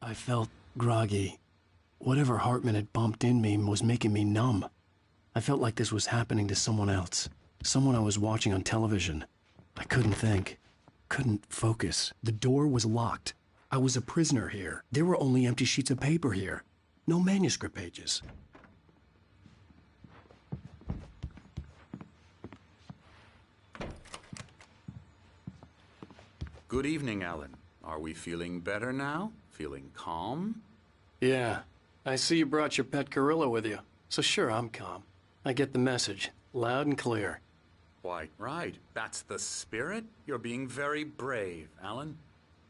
I felt groggy. Whatever Hartman had bumped in me was making me numb. I felt like this was happening to someone else. Someone I was watching on television. I couldn't think. Couldn't focus. The door was locked. I was a prisoner here. There were only empty sheets of paper here. No manuscript pages. Good evening, Alan. Are we feeling better now? Feeling calm? Yeah. I see you brought your pet gorilla with you. So sure, I'm calm. I get the message. Loud and clear. Quite right. That's the spirit. You're being very brave, Alan.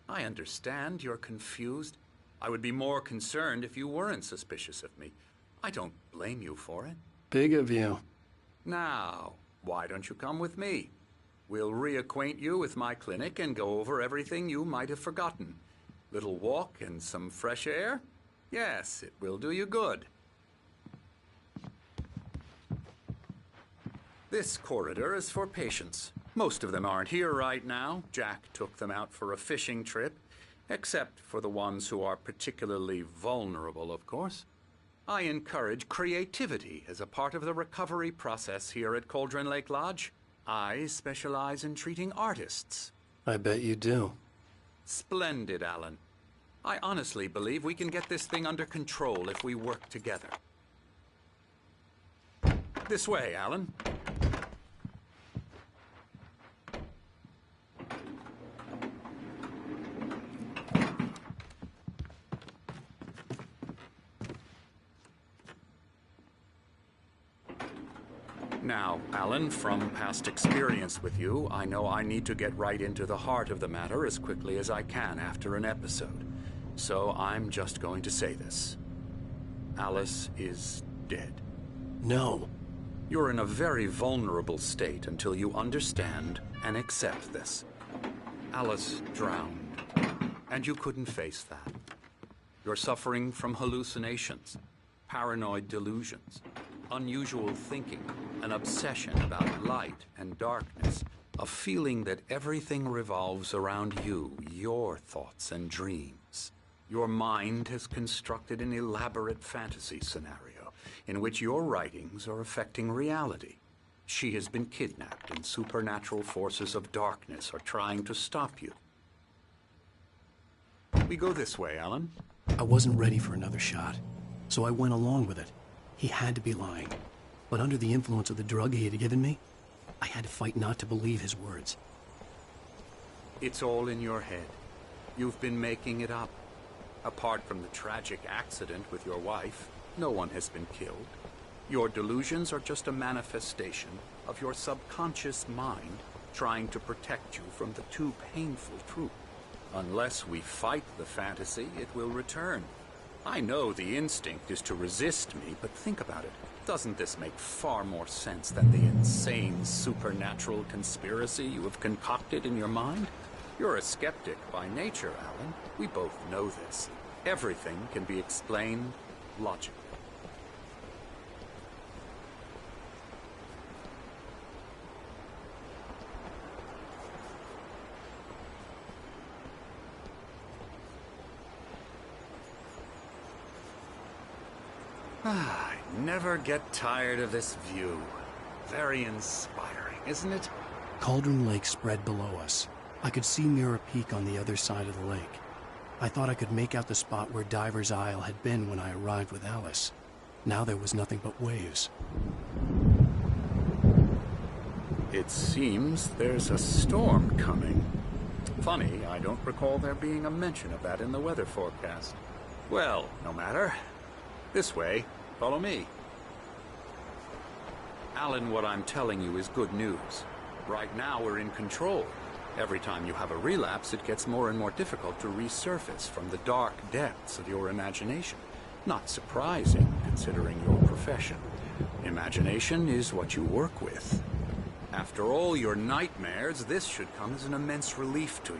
I understand you're confused. I would be more concerned if you weren't suspicious of me. I don't blame you for it. Big of you. Now, why don't you come with me? We'll reacquaint you with my clinic and go over everything you might have forgotten. Little walk and some fresh air? Yes, it will do you good. This corridor is for patients. Most of them aren't here right now. Jack took them out for a fishing trip, except for the ones who are particularly vulnerable, of course. I encourage creativity as a part of the recovery process here at Cauldron Lake Lodge. I specialize in treating artists. I bet you do. Splendid, Alan. I honestly believe we can get this thing under control if we work together. This way, Alan. Now, Alan, from past experience with you, I know I need to get right into the heart of the matter as quickly as I can after an episode. So I'm just going to say this. Alice is dead. No. You're in a very vulnerable state until you understand and accept this. Alice drowned, and you couldn't face that. You're suffering from hallucinations, paranoid delusions, unusual thinking, an obsession about light and darkness, a feeling that everything revolves around you, your thoughts and dreams. Your mind has constructed an elaborate fantasy scenario in which your writings are affecting reality. She has been kidnapped and supernatural forces of darkness are trying to stop you. We go this way, Alan. I wasn't ready for another shot, so I went along with it. He had to be lying. But under the influence of the drug he had given me, I had to fight not to believe his words. It's all in your head. You've been making it up. Apart from the tragic accident with your wife, no one has been killed. Your delusions are just a manifestation of your subconscious mind trying to protect you from the too painful truth. Unless we fight the fantasy, it will return. I know the instinct is to resist me, but think about it. Doesn't this make far more sense than the insane supernatural conspiracy you have concocted in your mind? You're a skeptic by nature, Alan. We both know this. Everything can be explained logically. I never get tired of this view. Very inspiring, isn't it? Cauldron Lake spread below us. I could see Mirror Peak on the other side of the lake. I thought I could make out the spot where Diver's Isle had been when I arrived with Alice. Now there was nothing but waves. It seems there's a storm coming. Funny, I don't recall there being a mention of that in the weather forecast. Well, no matter. This way. Follow me. Alan, what I'm telling you is good news. Right now we're in control. Every time you have a relapse, it gets more and more difficult to resurface from the dark depths of your imagination. Not surprising, considering your profession. Imagination is what you work with. After all your nightmares, this should come as an immense relief to you.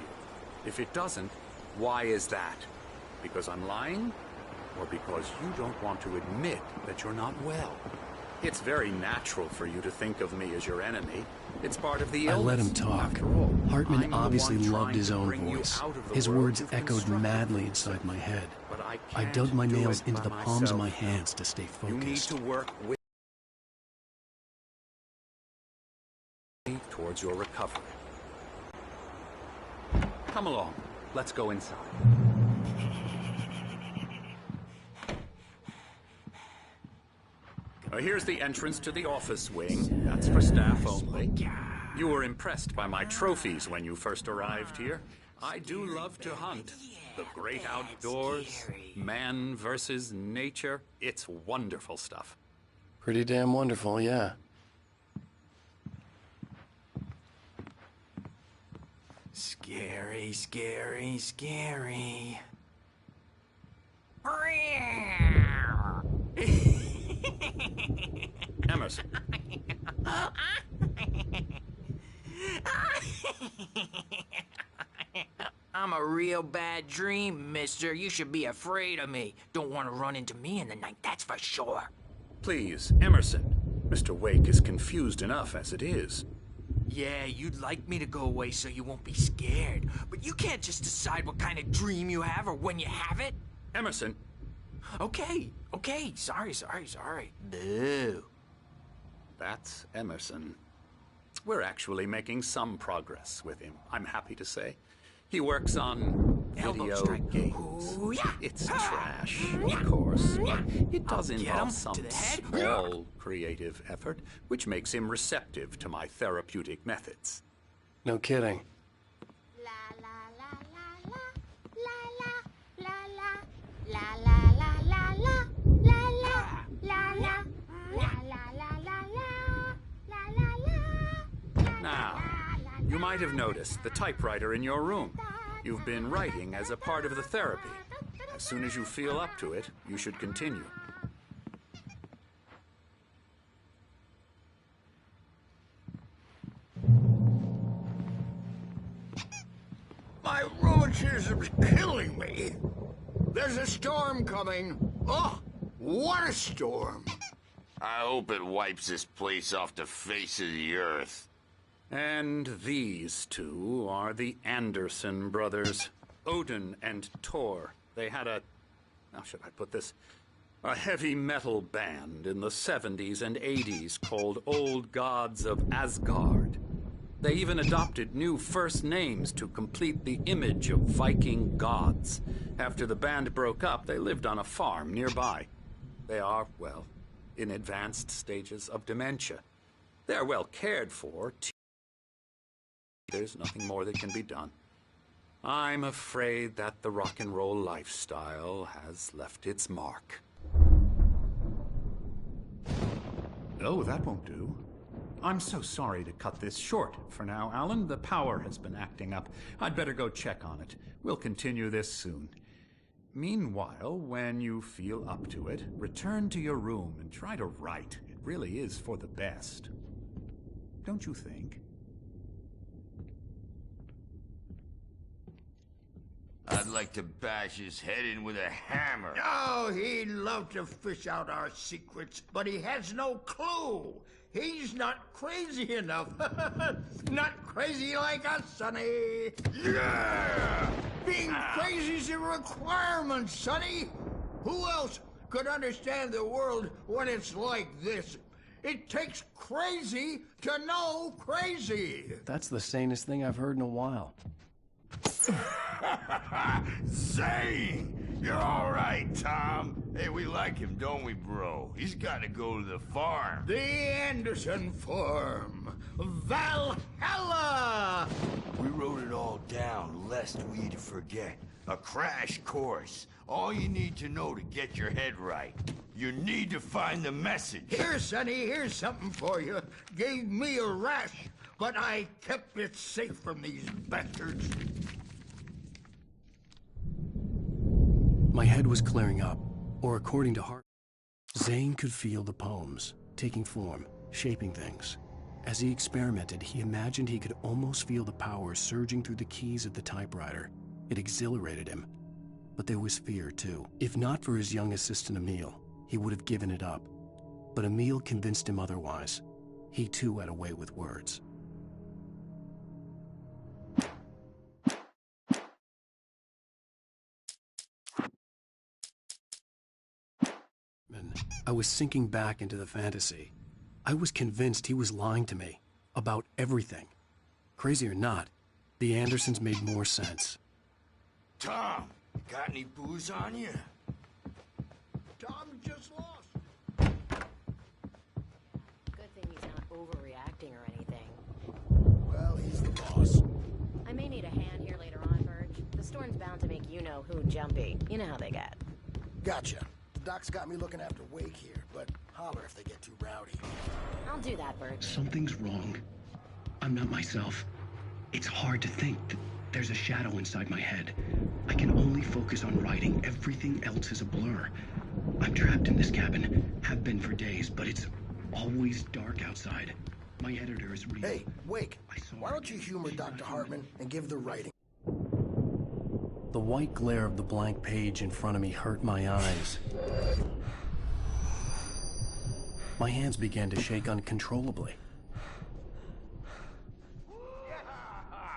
If it doesn't, why is that? Because I'm lying? Or because you don't want to admit that you're not well? It's very natural for you to think of me as your enemy. It's part of the illness. I let him talk. After all, Hartman I'm the obviously one loved trying his to own bring you voice. out of the His world words you've echoed constructed madly for inside my head. but I I can't dug my do nails it into by the palms of my myself. hands to stay You need focused. to work with me towards your recovery. Come along. Let's go inside. Here's the entrance to the office wing. That's for staff only. You were impressed by my trophies when you first arrived here. I do love to hunt. The great outdoors, man versus nature. It's wonderful stuff. Pretty damn wonderful, yeah. Scary, scary, scary. Emerson. I'm a real bad dream, mister. You should be afraid of me. Don't want to run into me in the night, that's for sure. Please, Emerson. Mr. Wake is confused enough as it is. Yeah, you'd like me to go away so you won't be scared. But you can't just decide what kind of dream you have or when you have it. Emerson. Okay. Sorry. Boo. That's Emerson. We're actually making some progress with him, I'm happy to say. He works on Elbow video strike. games. Ooh, yeah. It's trash, of course, but it does Get him involve to some the head. small creative effort, which makes him receptive to my therapeutic methods. No kidding. La la la la la la la la la la la la la la la la la. Now, you might have noticed the typewriter in your room. You've been writing as a part of the therapy. As soon as you feel up to it, you should continue. My rheumatism's killing me. There's a storm coming. Oh, what a storm. I hope it wipes this place off the face of the earth. And these two are the Anderson brothers, Odin and Thor. They had how should I put this? A heavy metal band in the 70s and 80s called Old Gods of Asgard. They even adopted new first names to complete the image of Viking gods. After the band broke up, they lived on a farm nearby. They are, well, in advanced stages of dementia. They're well cared for. There's nothing more that can be done. I'm afraid that the rock and roll lifestyle has left its mark. Oh, that won't do. I'm so sorry to cut this short for now, Alan. The power has been acting up. I'd better go check on it. We'll continue this soon. Meanwhile, when you feel up to it, return to your room and try to write. It really is for the best. Don't you think? I'd like to bash his head in with a hammer. Oh, he'd love to fish out our secrets, but he has no clue. He's not crazy enough. Not crazy like us, Sonny. Yeah! Being crazy's a requirement, Sonny. Who else could understand the world when it's like this? It takes crazy to know crazy. That's the sanest thing I've heard in a while. Zane! You're all right, Tom. Hey, we like him, don't we, bro? He's got to go to the farm. The Anderson Farm. Valhalla! We wrote it all down, lest we'd forget. A crash course. All you need to know to get your head right. You need to find the message. Here, Sonny, here's something for you. Gave me a rash, but I kept it safe from these bastards. My head was clearing up, or according to Hart, Zane could feel the poems, taking form, shaping things. As he experimented, he imagined he could almost feel the power surging through the keys of the typewriter. It exhilarated him. But there was fear, too. If not for his young assistant Emil, he would have given it up. But Emil convinced him otherwise. He too had a way with words. I was sinking back into the fantasy. I was convinced he was lying to me about everything. Crazy or not, the Andersons made more sense. Tom, got any booze on you? Tom just lost. Good thing he's not overreacting or anything. Well, he's the boss. I may need a hand here later on, Burge. The storm's bound to make you-know-who jumpy. You know how they get. Gotcha. The doc's got me looking after Wake here, but holler if they get too rowdy. I'll do that, Burge. Something's wrong. I'm not myself. It's hard to think. There's a shadow inside my head. I can only focus on writing. Everything else is a blur. I'm trapped in this cabin. Have been for days, but it's always dark outside. My editor is real. Hey, Wake, why don't you humor Dr. Hartman and give the writing? The white glare of the blank page in front of me hurt my eyes. My hands began to shake uncontrollably.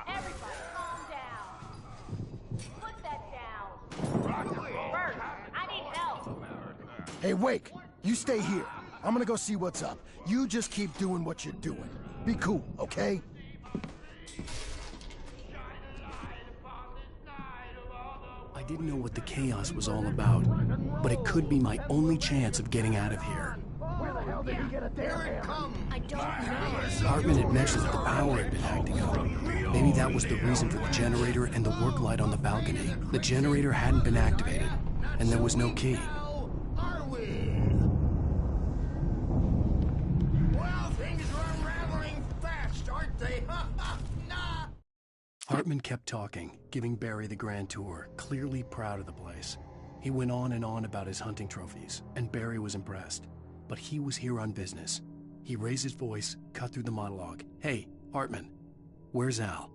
Everybody, calm down. Put that down. Bert, I need help. Hey, Wake, you stay here. I'm gonna go see what's up. You just keep doing what you're doing. Be cool, okay? I didn't know what the chaos was all about, but it could be my only chance of getting out of here. Where the hell did he get a damn hammer? I don't know. Hartman had mentioned that the power had been acting up. Maybe that was the reason for the generator and the work light on the balcony. The generator hadn't been activated, and there was no key. How are we? Well, things are unraveling fast, aren't they? Nah. Hartman kept talking, giving Barry the grand tour, clearly proud of the place. He went on and on about his hunting trophies, and Barry was impressed. But he was here on business. He raised his voice, cut through the monologue. Hey, Hartman, where's Al?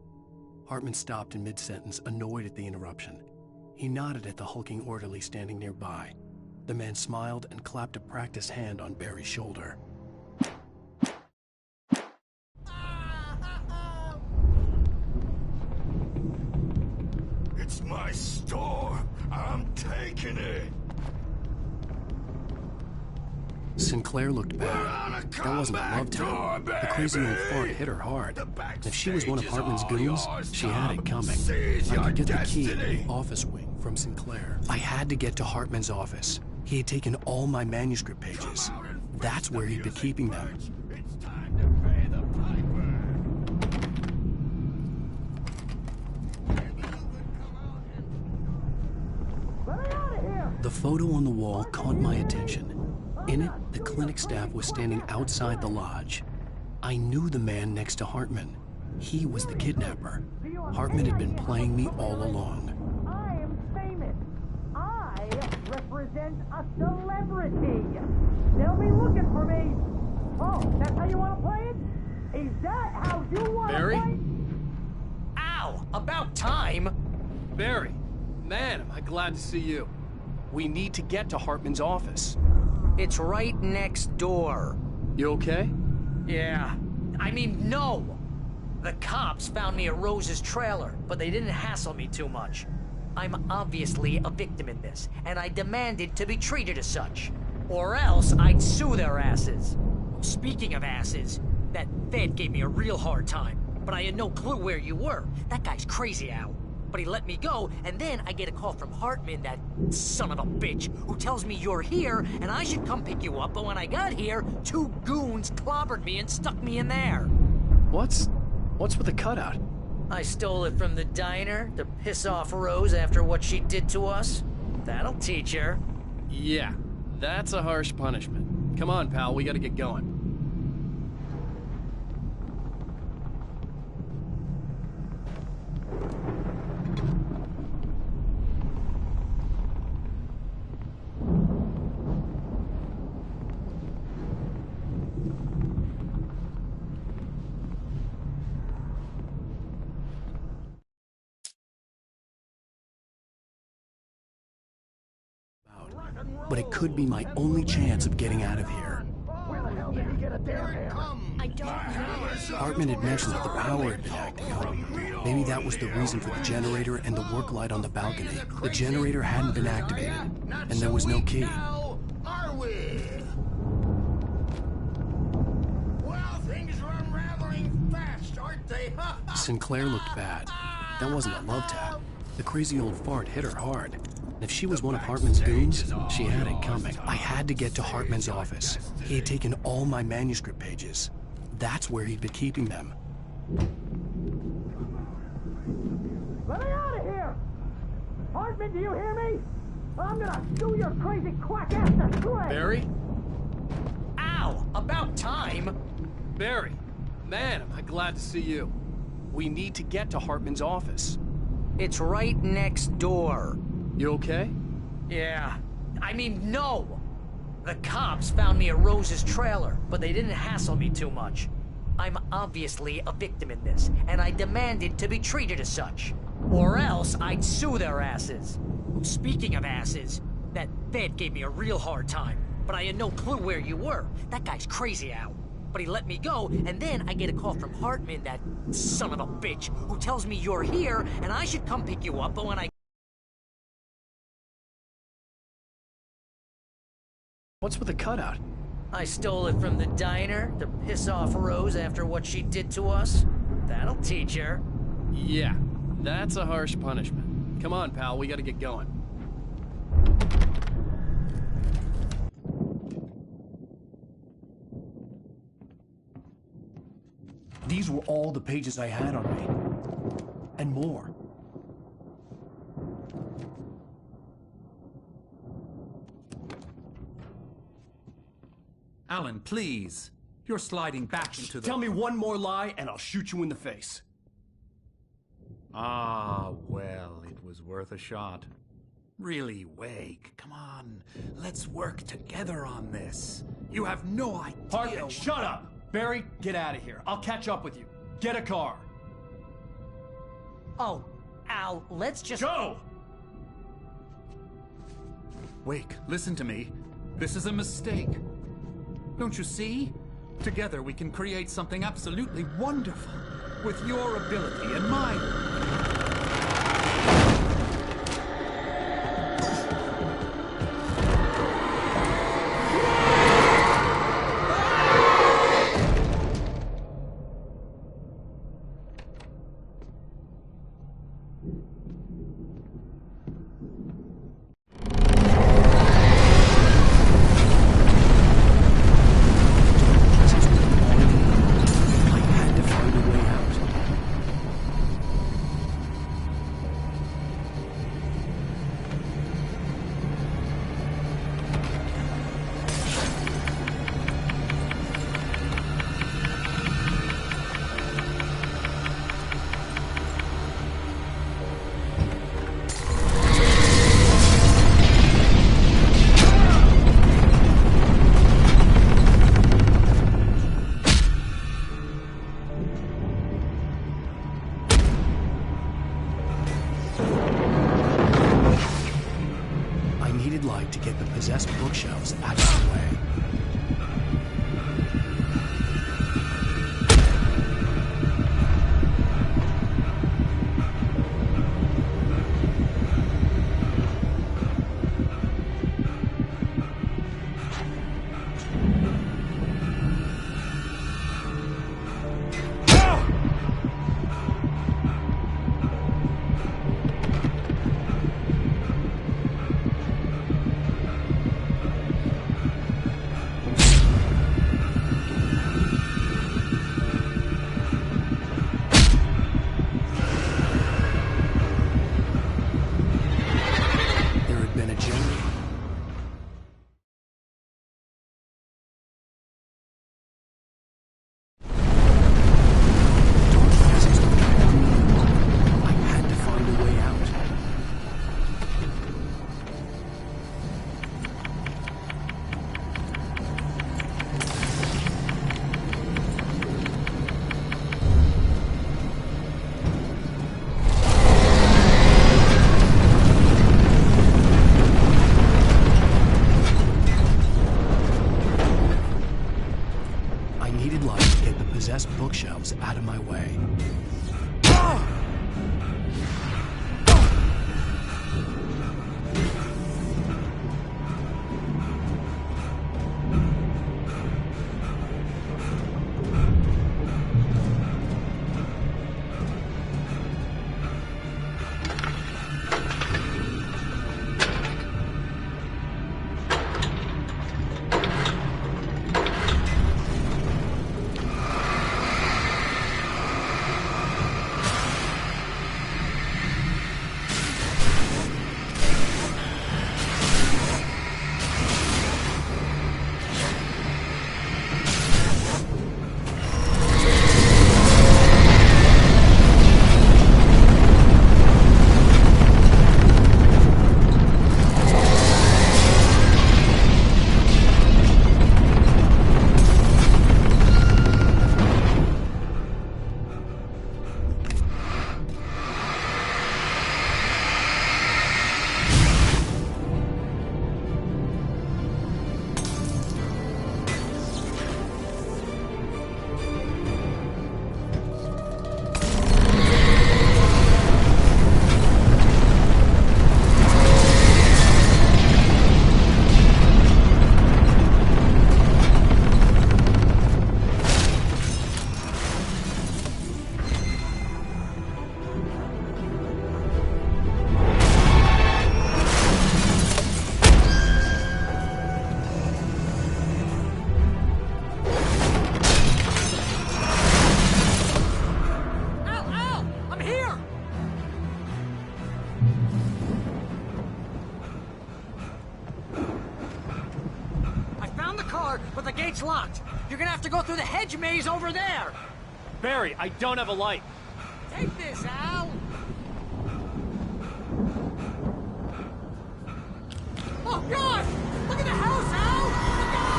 Hartman stopped in mid-sentence, annoyed at the interruption. He nodded at the hulking orderly standing nearby. The man smiled and clapped a practiced hand on Barry's shoulder. It's my store. I'm taking it. Sinclair looked bad. That wasn't a love tale. The crazy old fart hit her hard. If she was one of Hartman's goons, she had it coming. I could get the key to the office wing from Sinclair. I had to get to Hartman's office. He had taken all my manuscript pages. That's where he'd been keeping them. It's time to pay the piper. The photo on the wall caught my attention. In it, the clinic staff was standing outside the lodge. I knew the man next to Hartman. He was the kidnapper. Hartman had been playing me all along. I am famous. I represent a celebrity. They'll be looking for me. Oh, that's how you want to play it? Is that how you want to Barry? play? Ow! About time! Barry, man, am I glad to see you. We need to get to Hartman's office. It's right next door. You okay? Yeah. I mean, no! The cops found me at Rose's trailer, but they didn't hassle me too much. I'm obviously a victim in this, and I demanded to be treated as such. Or else I'd sue their asses. Speaking of asses, that Fed gave me a real hard time, but I had no clue where you were. That guy's crazy, Al. But he let me go, and then I get a call from Hartman, that son of a bitch, who tells me you're here, and I should come pick you up, but when I got here, 2 goons clobbered me and stuck me in there. What's with the cutout? I stole it from the diner to piss off Rose after what she did to us. That'll teach her. Yeah, that's a harsh punishment. Come on, pal, we gotta get going. But it could be my only chance of getting out of here. Where the hell did he get a damn hammer? I don't know. Hartman had mentioned that the power had been acting up. Maybe that was the reason for the generator and the work light on the balcony. The generator hadn't been activated, and there was no key. Now, are we? Sinclair looked bad. That wasn't a love tap. The crazy old fart hit her hard. And if she was one of Hartman's goons, she had it coming. I had to get to Hartman's office. He had taken all my manuscript pages. That's where he'd been keeping them. Let me out of here! Hartman, do you hear me? I'm gonna sue your crazy quack ass to shreds! Barry? Ow! About time! Barry, man, am I glad to see you. We need to get to Hartman's office. It's right next door. You okay? Yeah. I mean, no! The cops found me at Rose's trailer, but they didn't hassle me too much. I'm obviously a victim in this, and I demanded to be treated as such. Or else I'd sue their asses. Speaking of asses, that Fed gave me a real hard time, but I had no clue where you were. That guy's crazy out. But he let me go, and then I get a call from Hartman, that son of a bitch, who tells me you're here, and I should come pick you up, but when I... What's with the cutout? I stole it from the diner to piss off Rose after what she did to us. That'll teach her. Yeah, that's a harsh punishment. Come on, pal, we gotta get going. These were all the pages I had on me. And more. Alan, please. You're sliding back into the... Tell me one more lie and I'll shoot you in the face. Ah, well, it was worth a shot. Really, Wake, come on. Let's work together on this. You have no idea... Hartman, shut up! Barry, get out of here. I'll catch up with you. Get a car. Oh, Al, let's just... Go! Wake, listen to me. This is a mistake. Don't you see? Together we can create something absolutely wonderful. With your ability and mine. To get the possessed bookshelves out of the way. Bookshelves out of my way. gate's locked. You're gonna have to go through the hedge maze over there. Barry, I don't have a light. Take this, Al. Oh, God! Look at the house, Al! Look out!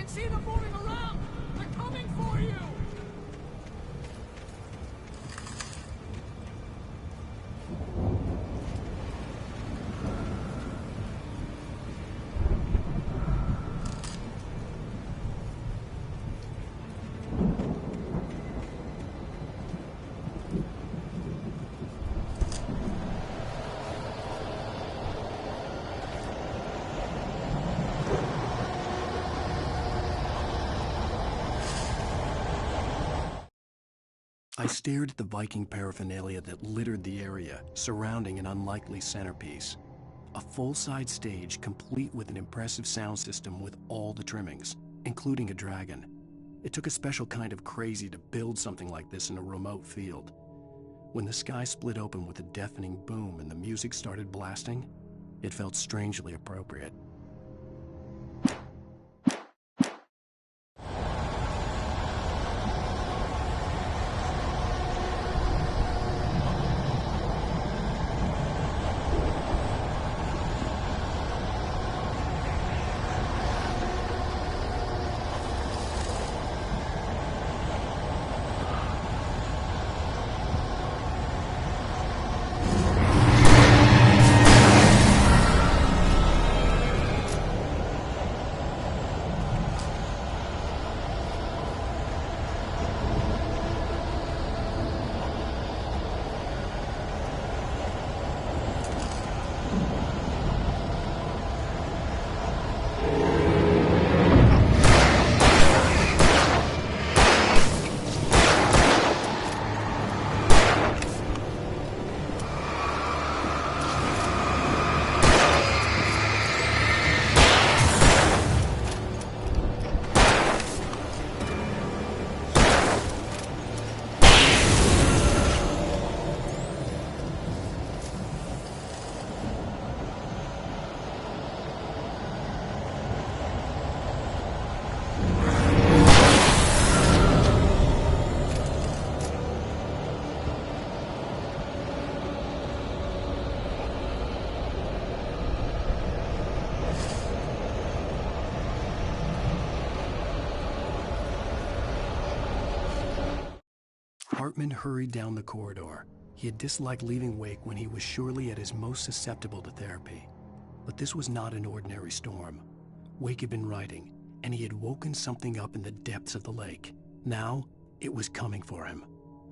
See them moving around! They're coming for you! I stared at the Viking paraphernalia that littered the area, surrounding an unlikely centerpiece. A full-size stage complete with an impressive sound system with all the trimmings, including a dragon. It took a special kind of crazy to build something like this in a remote field. When the sky split open with a deafening boom and the music started blasting, it felt strangely appropriate. Hartman hurried down the corridor. He had disliked leaving Wake when he was surely at his most susceptible to therapy. But this was not an ordinary storm. Wake had been writing, and he had woken something up in the depths of the lake. Now, it was coming for him.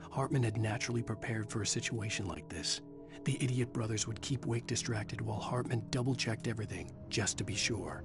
Hartman had naturally prepared for a situation like this. The idiot brothers would keep Wake distracted while Hartman double-checked everything, just to be sure.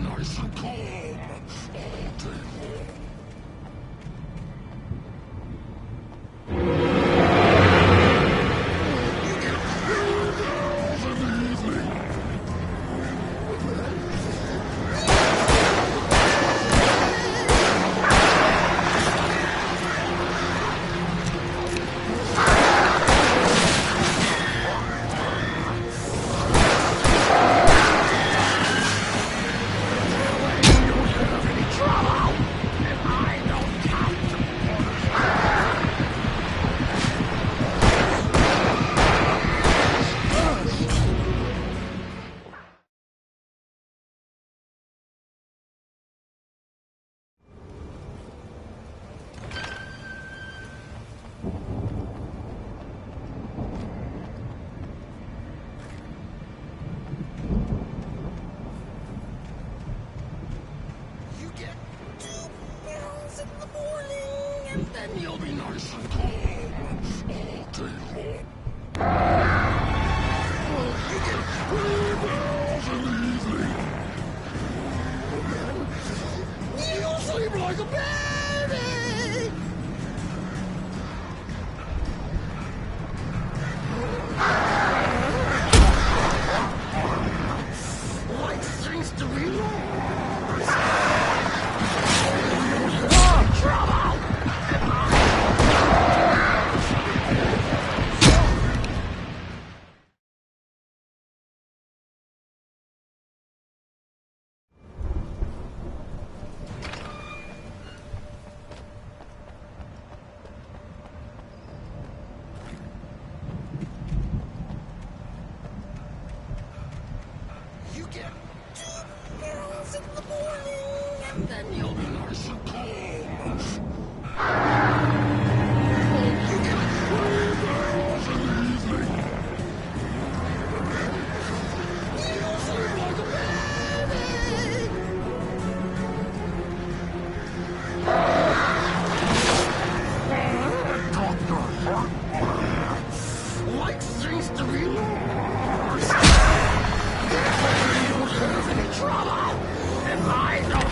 nice and calm all day long. Then you'll be nice and calm all day long. You get 3 bells in the evening. You'll sleep like a baby. Like things to be lost. Trouble! You get 2 bells in the morning, and then you'll be nice and calm. You get 3 bells in the evening. You'll sleep like a baby. Like things to be lost. You don't have any trouble, and I don't.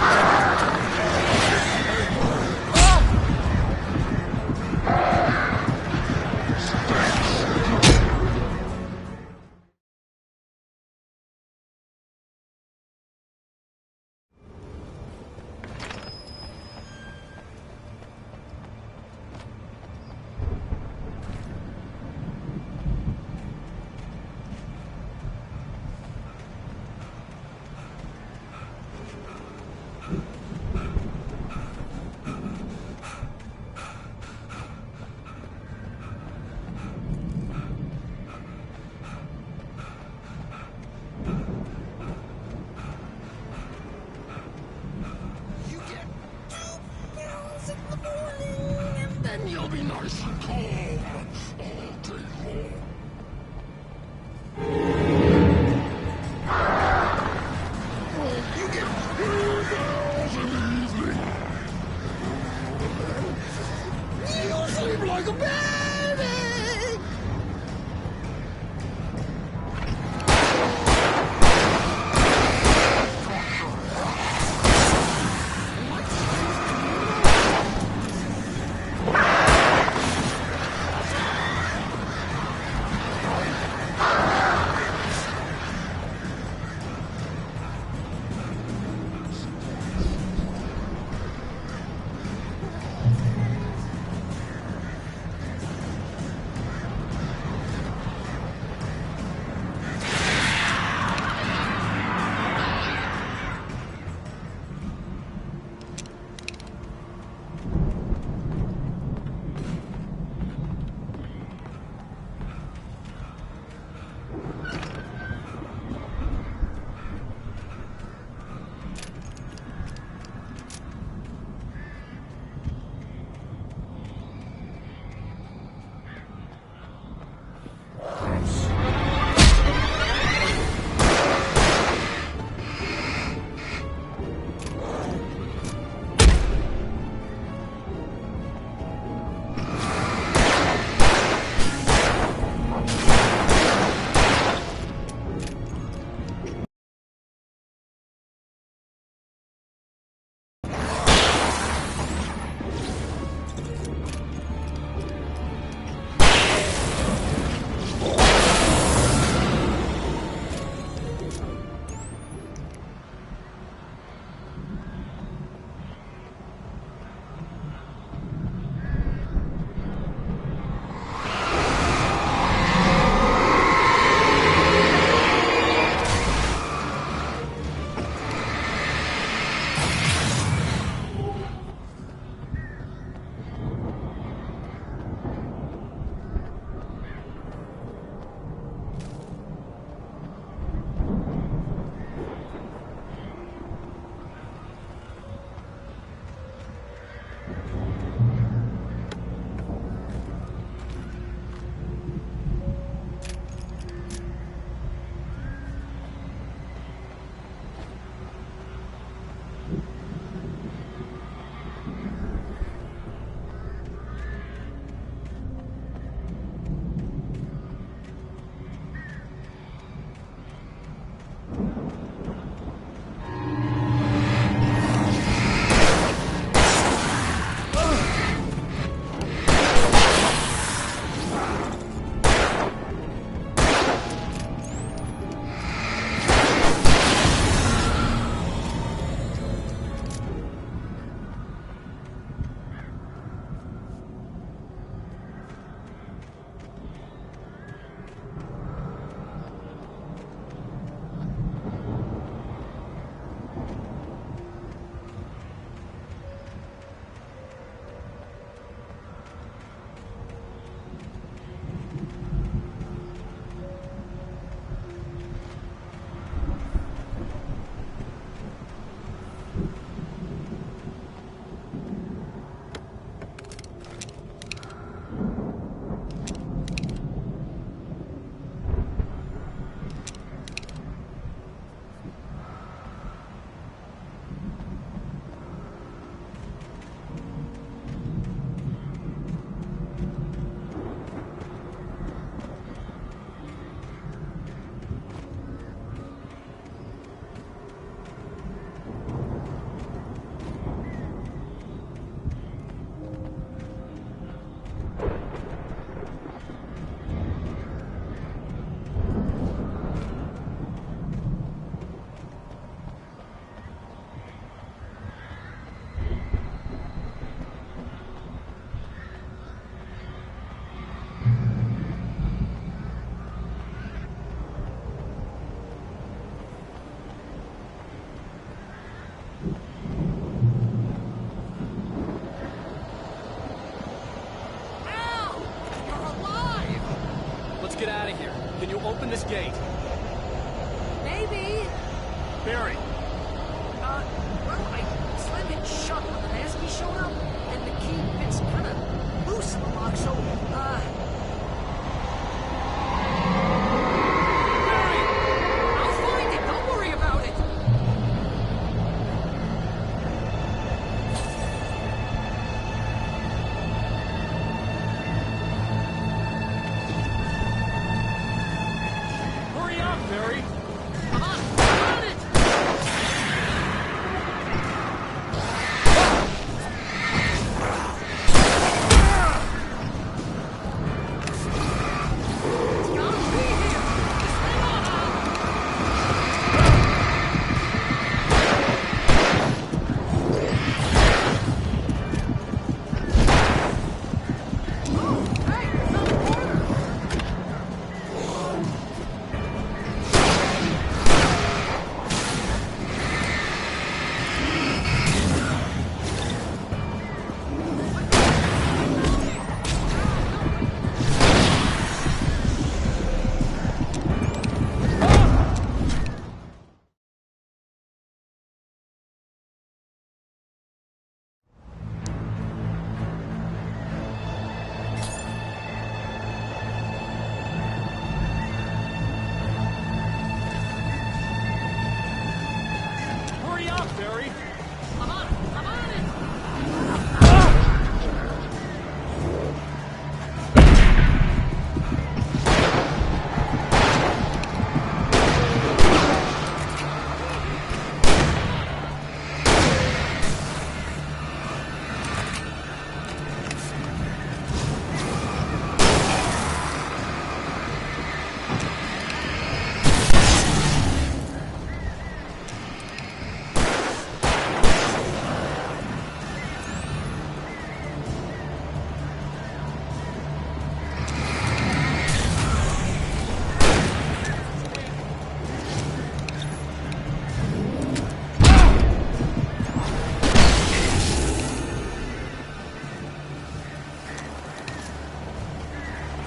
You'll be nice and calm all day long. You get 3 bells in the evening. You'll sleep like a baby. this gate. Maybe. Barry, Well, I slammed it shut when the Nasty showed up, and the key fits kind of loose in the lock, so, I'll find it. Don't worry about it. hurry up, Barry. Come on, on it. It's gotta be here. Just hang on, Al. Oh, hey, it's not a corner. Hurry up, Barry. I'm on it.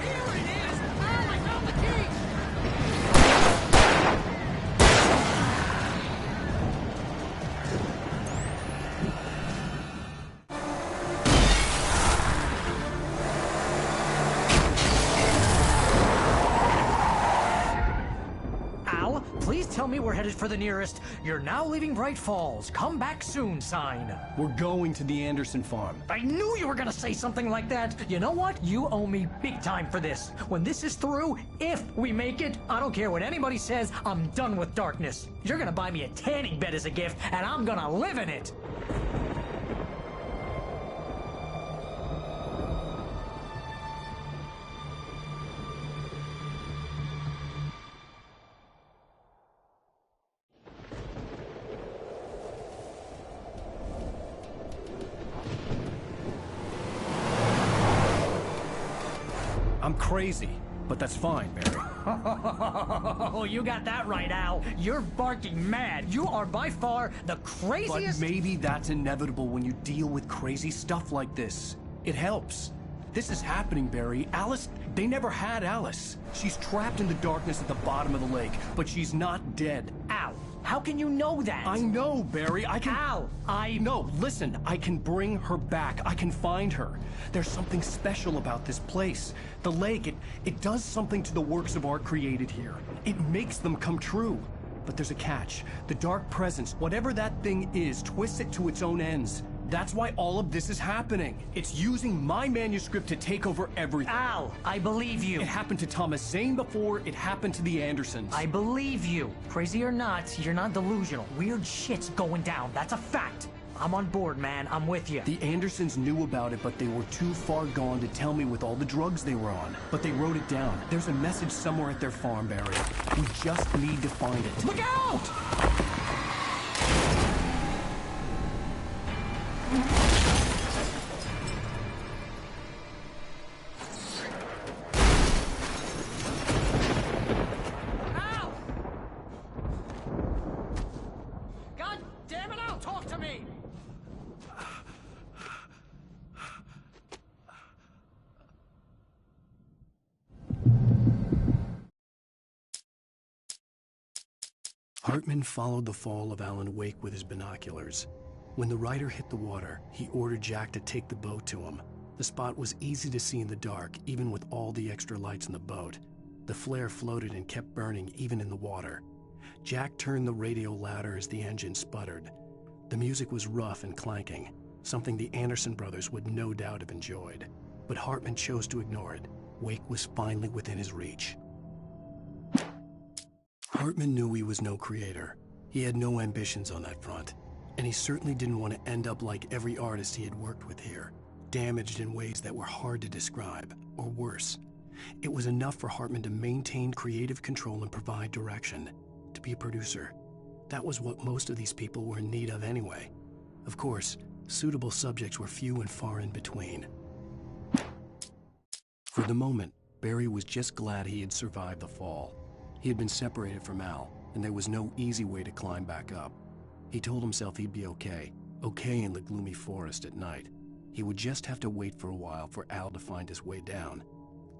Here it is! Al, I found the key! Al, please tell me we're headed for the nearest "You're now leaving Bright Falls. Come back soon" sign. We're going to the Anderson farm. I knew you were gonna say something like that. You know what? You owe me big time for this. When this is through, if we make it, I don't care what anybody says, I'm done with darkness. You're gonna buy me a tanning bed as a gift, and I'm gonna live in it. I'm crazy, but that's fine, Barry. Oh, you got that right, Al. You're barking mad. You are by far the But craziest. maybe that's inevitable when you deal with crazy stuff like this. It helps. This is happening, Barry. Alice, they never had Alice. She's trapped in the darkness at the bottom of the lake, but she's not dead. Al, how can you know that? I know, Barry. I can... Al, No, listen. I can bring her back. I can find her. There's something special about this place. The lake, it does something to the works of art created here. It makes them come true. But there's a catch. The dark presence, whatever that thing is, twists it to its own ends. That's why all of this is happening. It's using my manuscript to take over everything. Al, I believe you. It happened to Thomas Zane before, it happened to the Andersons. I believe you. Crazy or not, you're not delusional. Weird shit's going down. That's a fact. I'm on board, man. I'm with you. The Andersons knew about it, but they were too far gone to tell me with all the drugs they were on. But they wrote it down. There's a message somewhere at their farm, Barry. We just need to find it. Look out! Hartman followed the fall of Alan Wake with his binoculars. When the rider hit the water, he ordered Jack to take the boat to him. The spot was easy to see in the dark, even with all the extra lights in the boat. The flare floated and kept burning even in the water. Jack turned the radio louder as the engine sputtered. The music was rough and clanking, something the Anderson brothers would no doubt have enjoyed. But Hartman chose to ignore it. Wake was finally within his reach. Hartman knew he was no creator. He had no ambitions on that front. And he certainly didn't want to end up like every artist he had worked with here, damaged in ways that were hard to describe, or worse. It was enough for Hartman to maintain creative control and provide direction, to be a producer. That was what most of these people were in need of anyway. Of course, suitable subjects were few and far in between. For the moment, Barry was just glad he had survived the fall. He had been separated from Al, and there was no easy way to climb back up. He told himself he'd be okay in the gloomy forest at night. He would just have to wait for a while for Al to find his way down.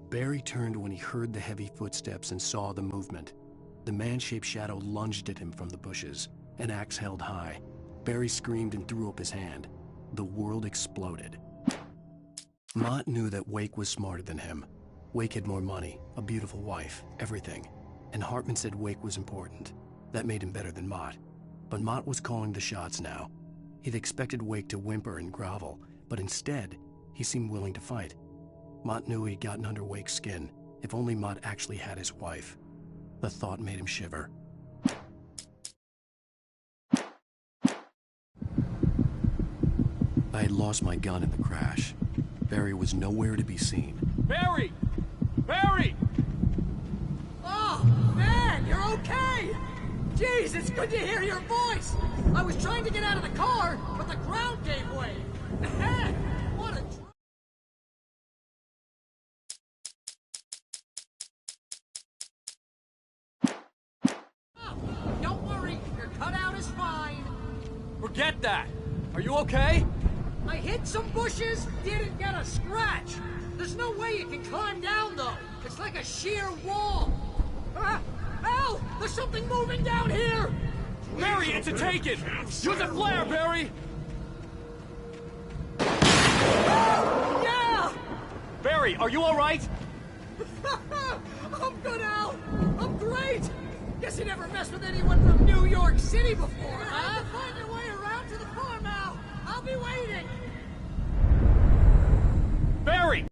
Barry turned when he heard the heavy footsteps and saw the movement. The man-shaped shadow lunged at him from the bushes, an axe held high. Barry screamed and threw up his hand. The world exploded. Mott knew that Wake was smarter than him. Wake had more money, a beautiful wife, everything. And Hartman said Wake was important. That made him better than Mott. But Mott was calling the shots now. He'd expected Wake to whimper and grovel, but instead, he seemed willing to fight. Mott knew he'd gotten under Wake's skin. If only Mott actually had his wife. The thought made him shiver. I had lost my gun in the crash. Barry was nowhere to be seen. Barry! Barry! Oh, man, you're okay! Jeez, it's good to hear your voice! I was trying to get out of the car, but the ground gave way! Man, what a... Oh, don't worry, your cutout is fine. Forget that! Are you okay? I hit some bushes, didn't get a scratch. There's no way you can climb down, though. It's like a sheer wall. Al! There's something moving down here! Barry, it's a taken! Use a flare, Barry! Yeah! Barry, are you alright? I'm good, Al! I'm great! Guess you never messed with anyone from New York City before, huh? Find your way around to the farm, Al! I'll be waiting! Barry!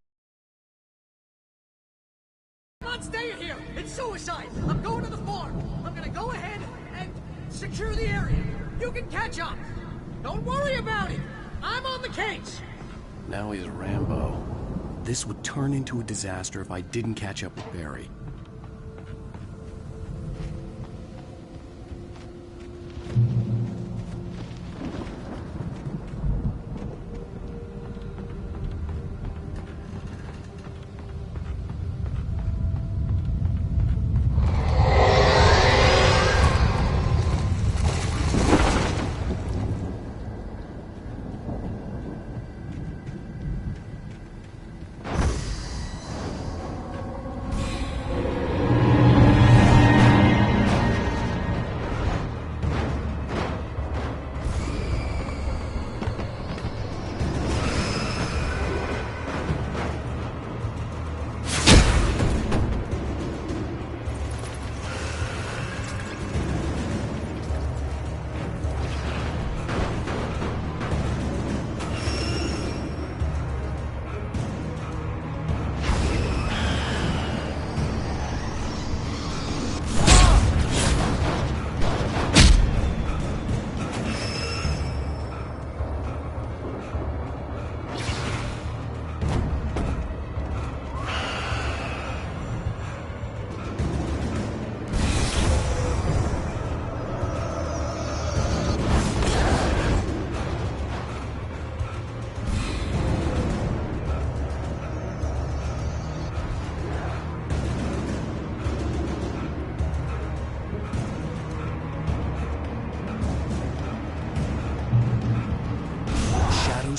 I'm not staying here! It's suicide! I'm going to the farm! I'm gonna go ahead and secure the area. You can catch up! Don't worry about it! I'm on the case! Now he's Rambo. This would turn into a disaster if I didn't catch up with Barry.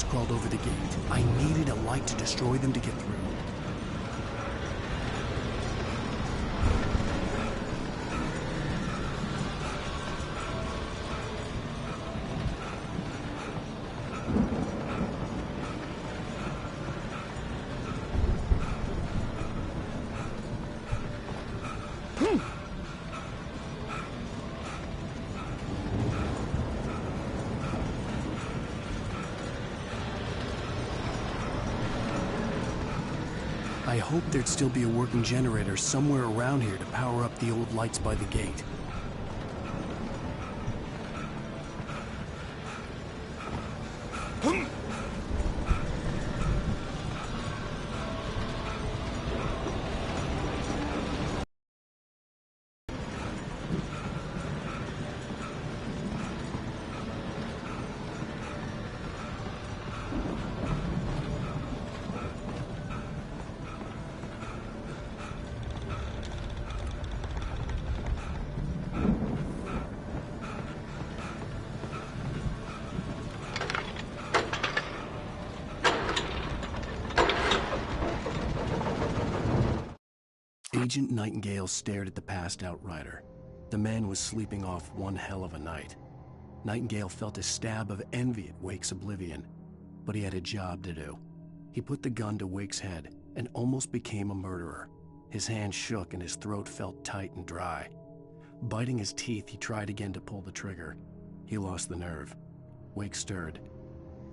Crawled over the gate. I needed a light to destroy them to get through. I hoped there'd still be a working generator somewhere around here to power up the old lights by the gate. Agent Nightingale stared at the passed-out rider. The man was sleeping off one hell of a night. Nightingale felt a stab of envy at Wake's oblivion, but he had a job to do. He put the gun to Wake's head and almost became a murderer. His hand shook and his throat felt tight and dry. Biting his teeth, he tried again to pull the trigger. He lost the nerve. Wake stirred.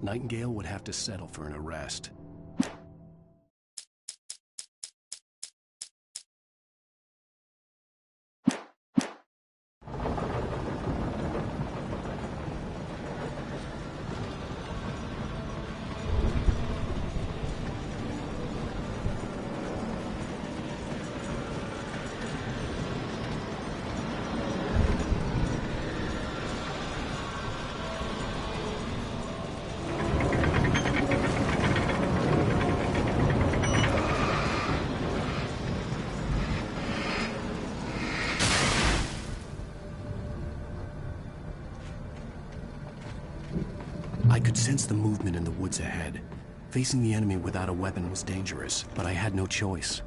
Nightingale would have to settle for an arrest. I could sense the movement in the woods ahead. Facing the enemy without a weapon was dangerous, but I had no choice.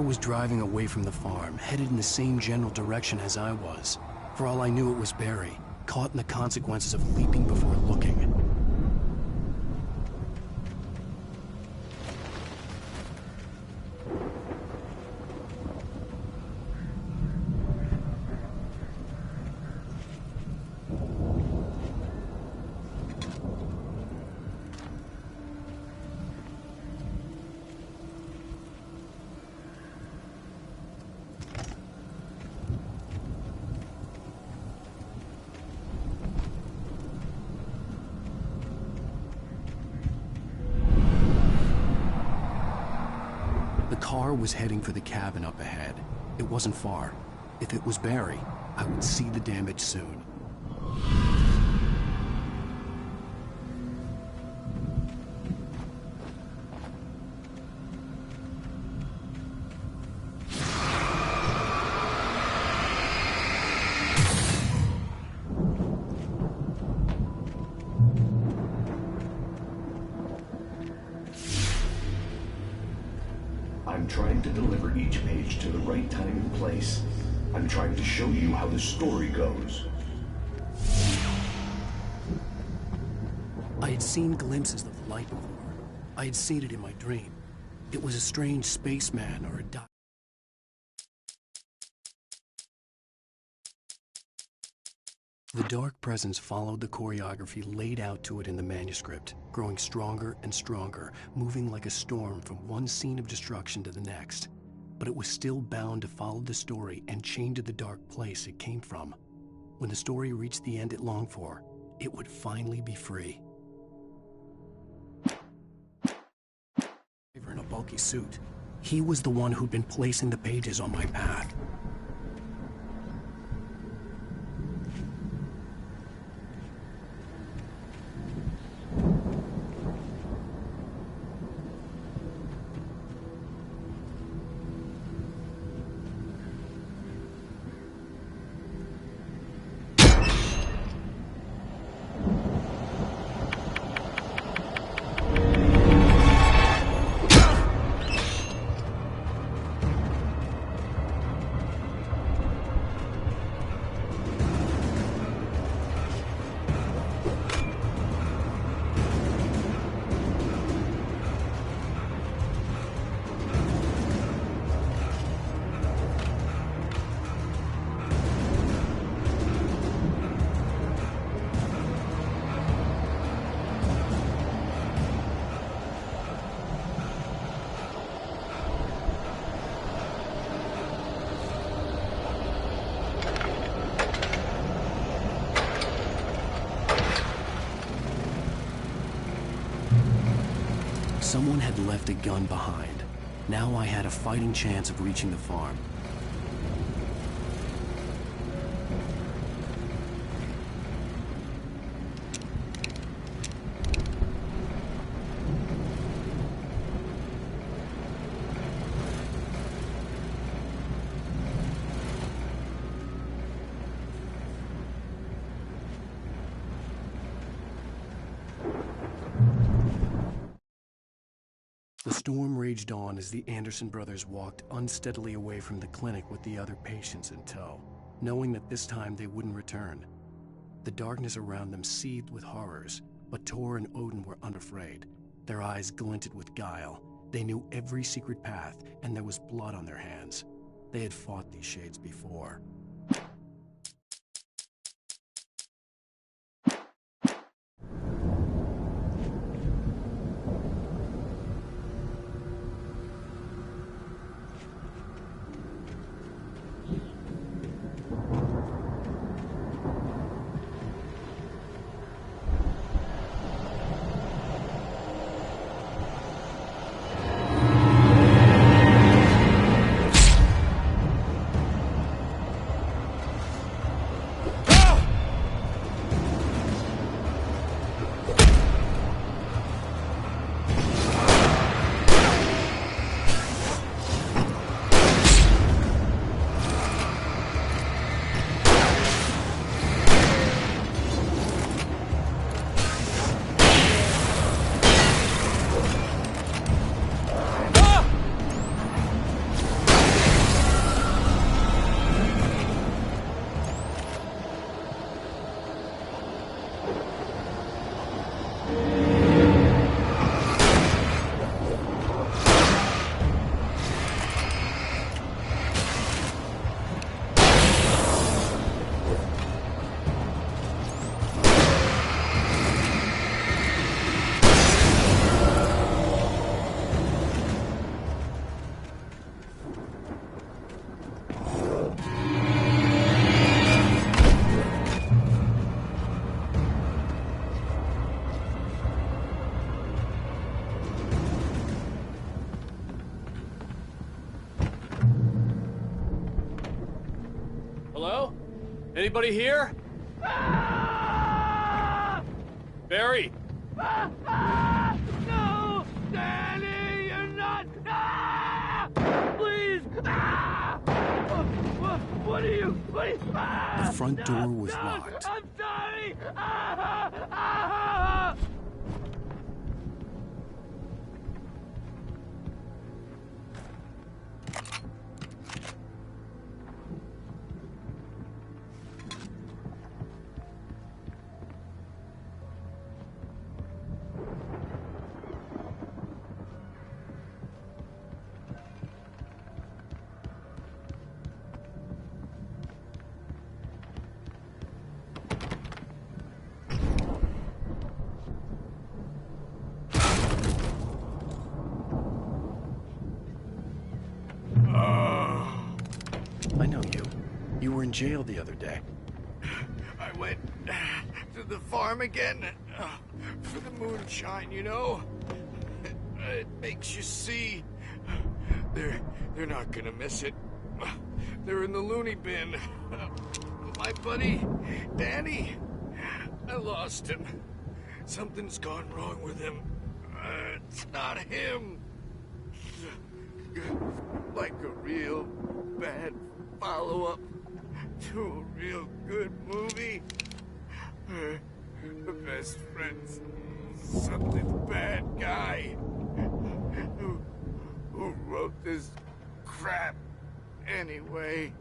Was driving away from the farm, headed in the same general direction as I was. For all I knew, it was Barry, caught in the consequences of leaping before looking. The car was heading for the cabin up ahead. It wasn't far. If it was Barry, I would see the damage soon. trying to deliver each page to the right time and place. I'm trying to show you how the story goes. I had seen glimpses of the light before. I had seen it in my dream. It was a strange spaceman or a The dark presence followed the choreography laid out to it in the manuscript, growing stronger and stronger, moving like a storm from one scene of destruction to the next. But it was still bound to follow the story and chained to the dark place it came from. When the story reached the end it longed for, it would finally be free. In a bulky suit, he was the one who'd been placing the pages on my path. Someone had left a gun behind. Now I had a fighting chance of reaching the farm. The storm raged on as the Anderson brothers walked unsteadily away from the clinic with the other patients in tow, knowing that this time they wouldn't return. The darkness around them seethed with horrors, but Tor and Odin were unafraid. Their eyes glinted with guile. They knew every secret path, and there was blood on their hands. They had fought these shades before. Hello? Anybody here? Barry! No! Danny, you're not! Please! What are you? The front door was locked. I'm sorry! in jail the other day. I went to the farm again for the moonshine, you know? It makes you see. They're not gonna miss it. They're in the loony bin. My buddy, Danny, I lost him. Something's gone wrong with him. It's not him. Like a real bad follow-up to a real good movie. The best friend's something bad guy who wrote this crap anyway.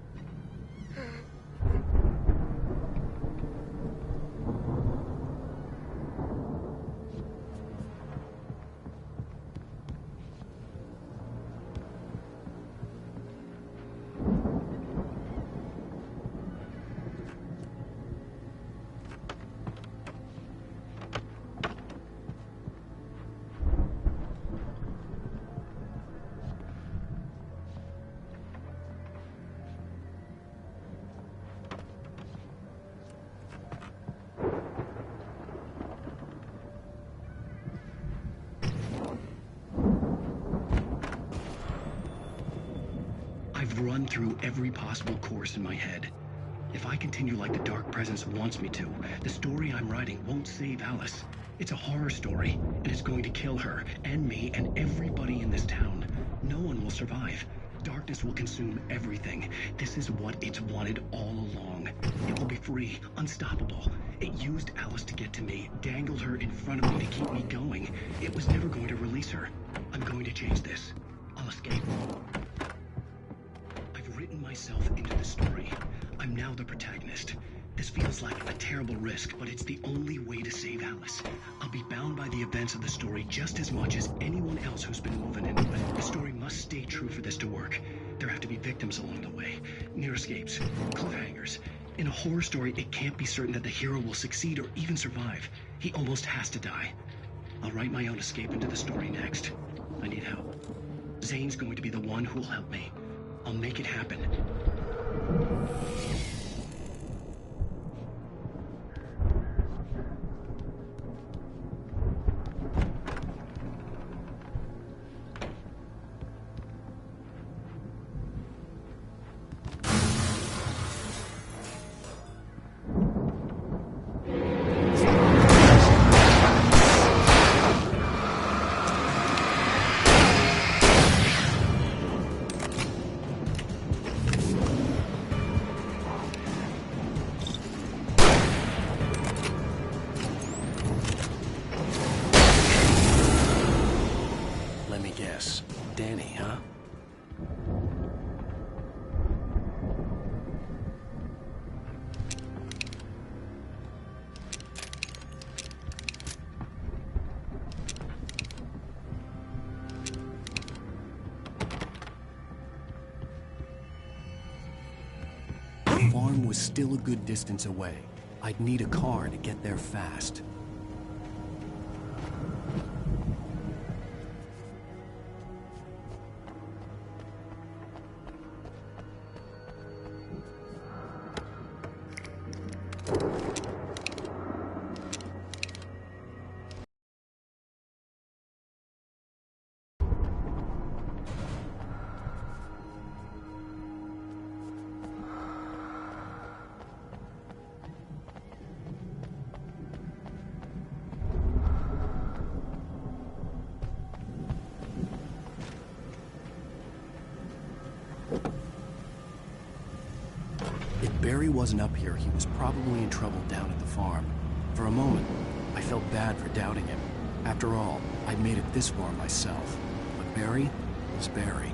I've run through every possible course in my head. If I continue like the Dark Presence wants me to, the story I'm writing won't save Alice. It's a horror story, and it's going to kill her, and me, and everybody in this town. No one will survive. Darkness will consume everything. This is what it's wanted all along. It will be free, unstoppable. It used Alice to get to me, dangled her in front of me to keep me going. It was never going to release her. I'm going to change this. I'll escape. I've written myself into the story. I'm now the protagonist. This feels like a terrible risk, but it's the only way to save Alice. I'll be bound by the events of the story just as much as anyone else who's been woven into it. The story must stay true for this to work. There have to be victims along the way, near escapes, cliffhangers. In a horror story, it can't be certain that the hero will succeed or even survive. He almost has to die. I'll write my own escape into the story next. I need help. Zane's going to be the one who'll help me. I'll make it happen. Danny, huh? The farm was still a good distance away. I'd need a car to get there fast. If Barry wasn't up here, he was probably in trouble down at the farm. For a moment, I felt bad for doubting him. After all, I'd made it this far myself. But Barry was Barry.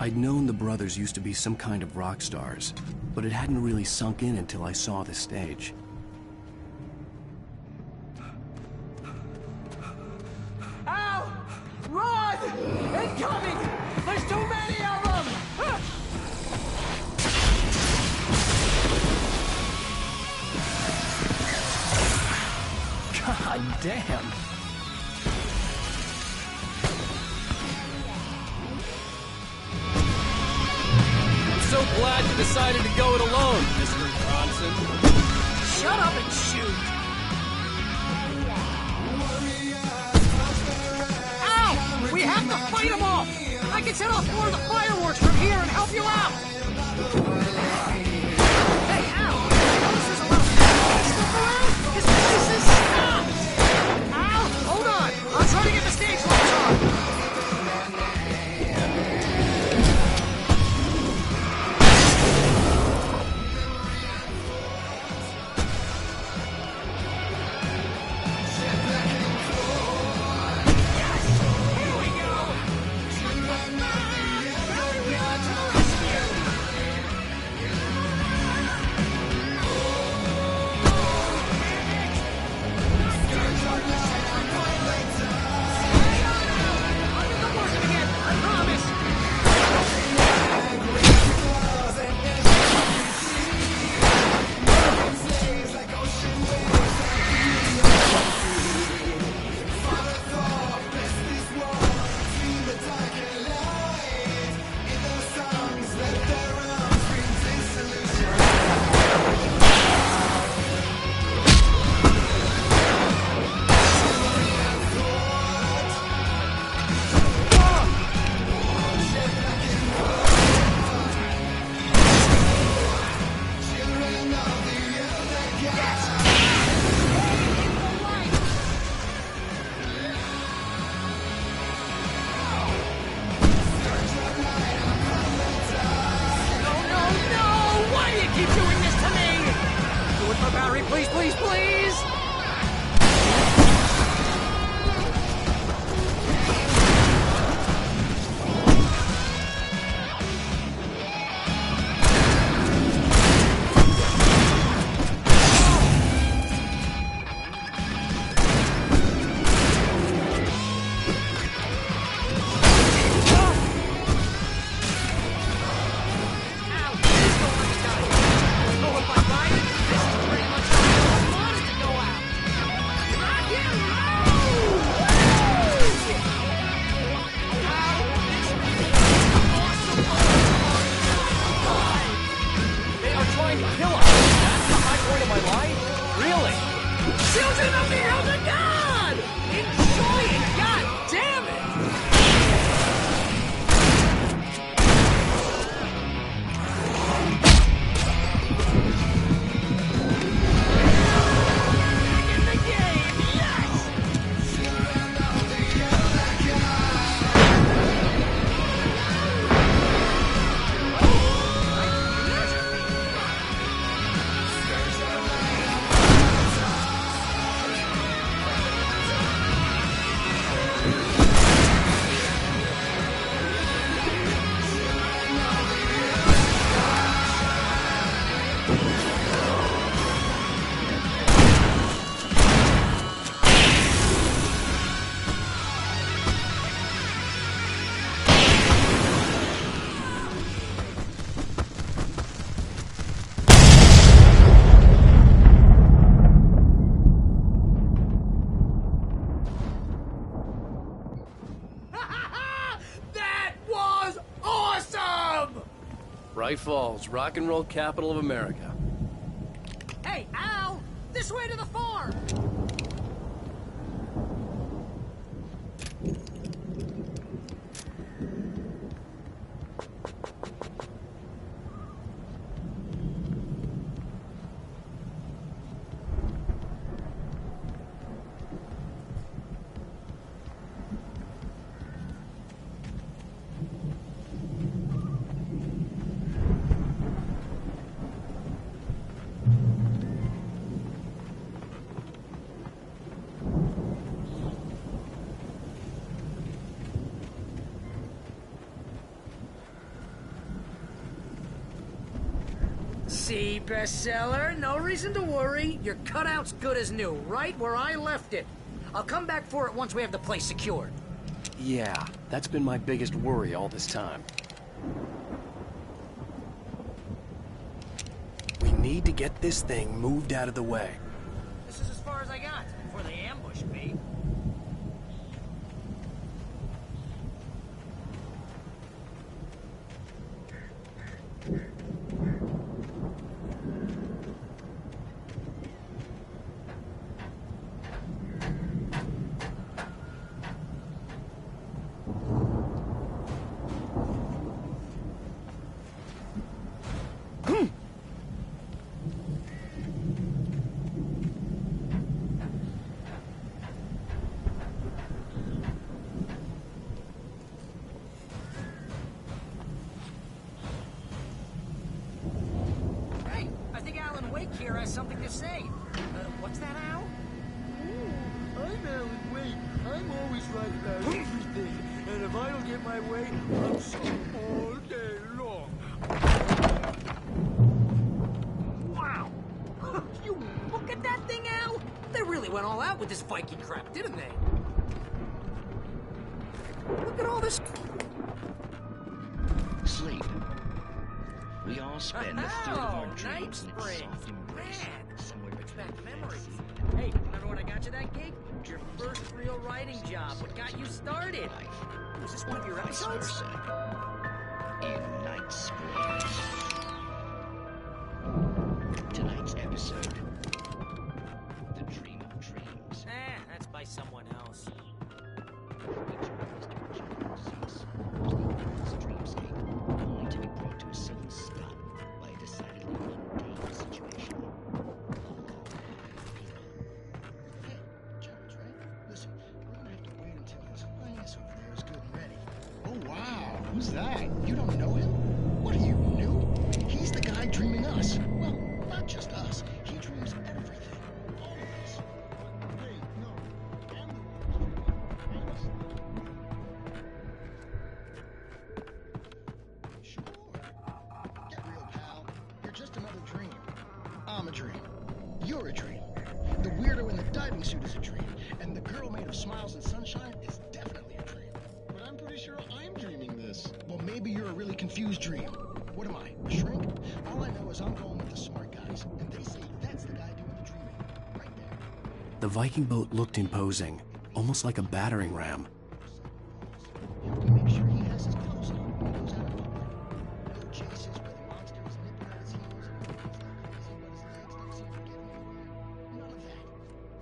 I'd known the brothers used to be some kind of rock stars, but it hadn't really sunk in until I saw the stage. Al! Run! Incoming! There's too many of them! God damn! I'm so glad you decided to go it alone, Mr. Bronson. Shut up and shoot! Al! We have to fight them off! I can set off more of the fireworks from here and help you out! Hey, Al! This is a lot of stuff around! This place is stopped! Al! Hold on! I'm trying to get the stage lights on! Please, please, please! Children of the Elder God! Enjoy it! God damn it! Back in the game! Yes! Bright Falls, rock and roll capital of America. Hey, Al! This way to the farm! see, bestseller. No reason to worry. Your cutout's good as new, right where I left it. I'll come back for it once we have the place secured. Yeah, that's been my biggest worry all this time. We need to get this thing moved out of the way. This is as far as I got before they ambushed me. Here has something to say. What's that, Al? I'm Alan Wake. I'm always right about everything. And if I don't get my way, I'm sorry all day long. Wow! You look at that thing, Al! They really went all out with this Viking crap, didn't they? Look at all this... Sleep. We all spend a third of our dreams in its spring. soft embrace. Somewhere Brings back between memories. fantasy Hey, remember when I got you that gig? Your first real writing job. What got you started? Was this one of your episodes? in Night Springs. Tonight's episode, The Dream of Dreams. That's by someone else. Dreamscape, only to be brought to a sudden stop by a decidedly mundane situation. Hey, Jones, right? Listen, we're gonna have to wait until his highness over there is good and ready. Oh, wow. Who's that? You don't know him? What are you, new? He's the guy dreaming us. Well, not just us. He dreams everything. All of us. Hey, no. I'm the one who's dreaming us. Sure. Get real, pal. You're just another dream. I'm a dream. You're a dream. The weirdo in the diving suit is a dream. And the girl made of smiles and sunshine is definitely a dream. But I'm pretty sure I'm dreaming this. Well, maybe you're a really confused dream. What am I, a shrink? All I know is I'm going with the smart guys, and they say that's the guy doing the dreaming. Right there. The Viking boat looked imposing, almost like a battering ram. We make sure he has his clothes on when he goes out in public. No chases where the monster is nipping at his heels and he's like crazy, but his legs don't seem to get anywhere. None of that.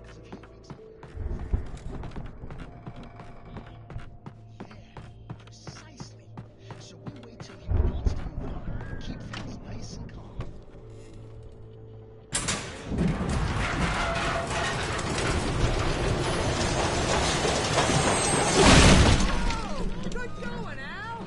Because if he wakes up... Yeah, precisely. So we wait till he wants to move on. Keep things nice and calm. Good going, Al!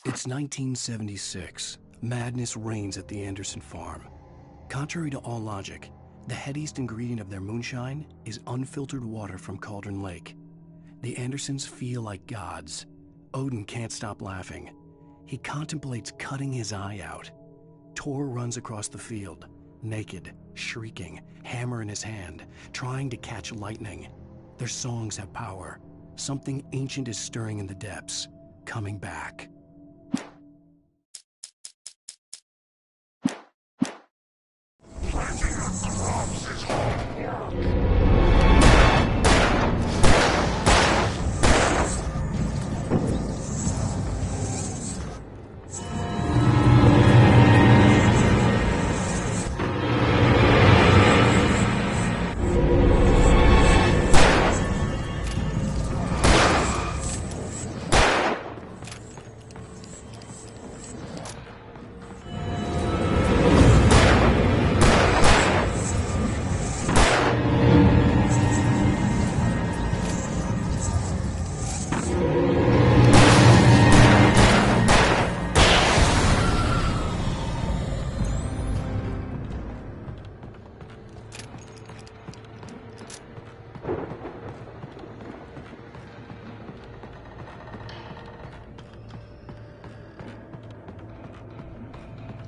It's 1976. Madness reigns at the Anderson farm. Contrary to all logic, the headiest ingredient of their moonshine is unfiltered water from Cauldron Lake. The Andersons feel like gods. Odin can't stop laughing. He contemplates cutting his eye out. Tor runs across the field, naked, shrieking, hammer in his hand, trying to catch lightning. Their songs have power. Something ancient is stirring in the depths, coming back.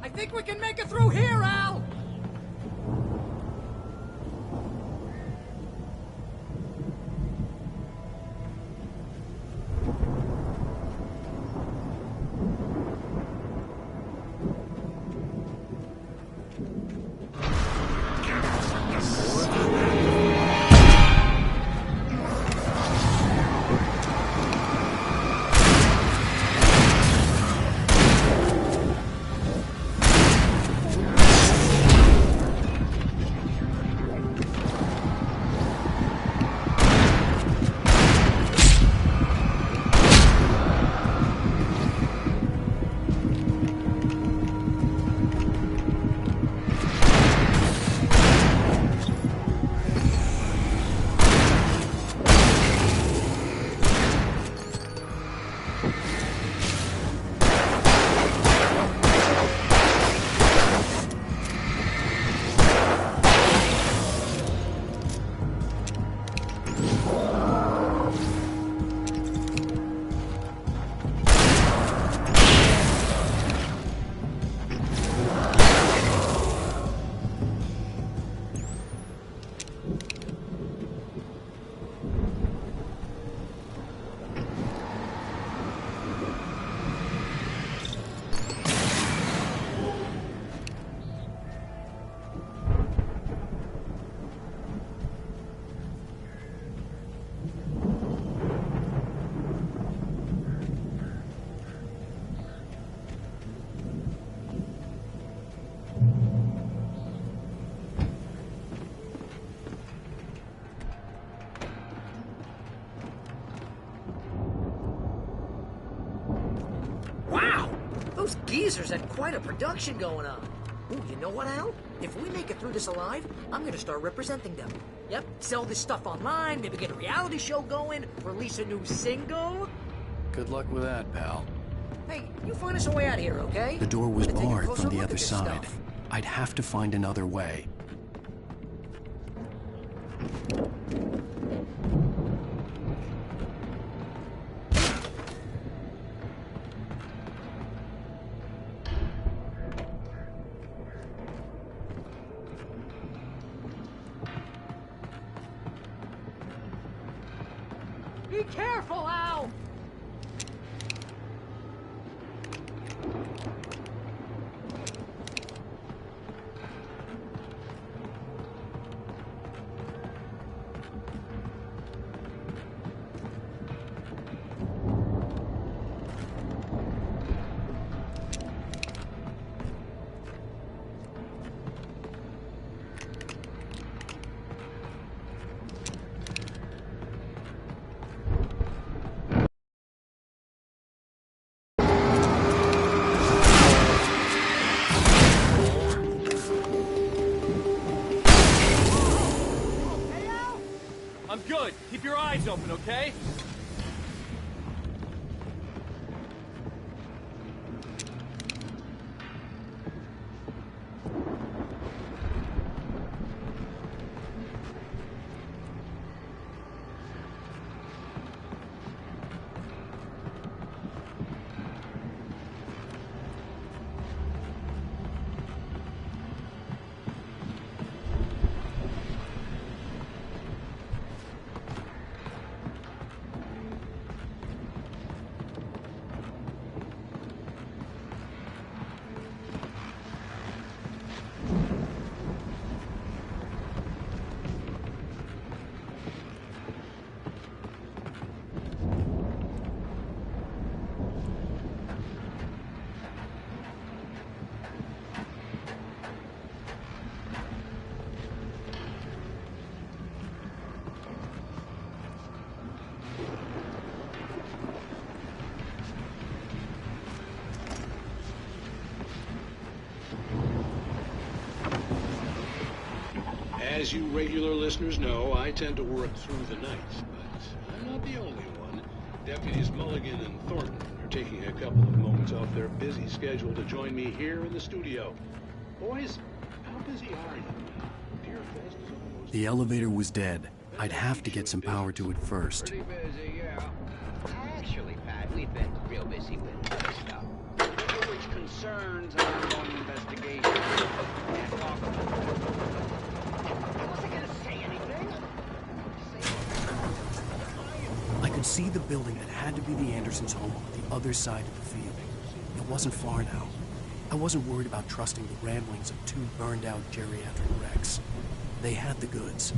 I think we can make it through here, Al! Those geezers had quite a production going on. Ooh, you know what, Al? If we make it through this alive, I'm gonna start representing them. Yep, sell this stuff online, maybe get a reality show going, release a new single. Good luck with that, pal. Hey, you find us a way out of here, okay? The door was Take a barred closer from the look at other this side. stuff. I'd have to find another way. Be careful, Al! I'm good. Keep your eyes open, okay? As you regular listeners know, I tend to work through the night, but I'm not the only one. Deputies Mulligan and Thornton are taking a couple of moments off their busy schedule to join me here in the studio. Boys, how busy are you? Deer Fest is almost... The elevator was dead. I'd have to get some power to it first. Pretty busy, yeah. Actually, Pat, we've been real busy with other stuff. Which concerns an ongoing investigation. Can't talk about it. I wasn't gonna say anything. I could see the building that had to be the Andersons' home on the other side of the field. It wasn't far now. I wasn't worried about trusting the ramblings of two burned-out geriatric wrecks. They had the goods.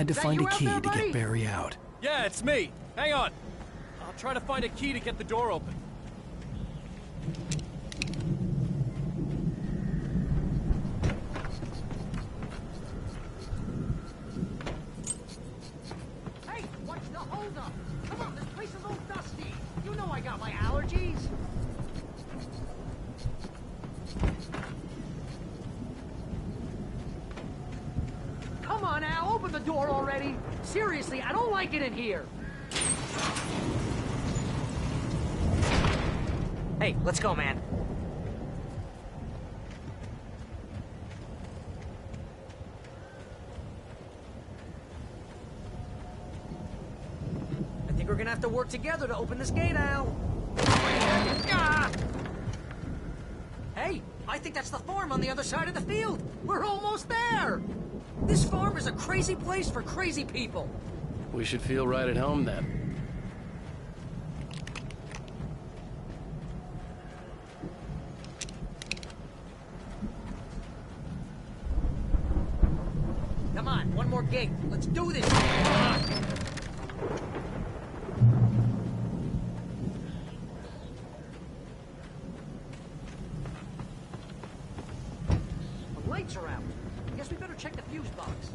had to find a key to get Barry out. Yeah, it's me. Hang on. I'll try to find a key to get the door open. Hey, what's the holdup? Come on, this place is all dusty. You know I got my allergies. Come on, Al, open the door already. Seriously, I don't like it in here. Hey, let's go, man. I think we're gonna have to work together to open this gate, Al. Ah! Hey, I think that's the farm on the other side of the field. We're almost there. This farm is a crazy place for crazy people. We should feel right at home then. Come on, one more gate. Let's do this. The lights are out. Guess we better check the fuse box.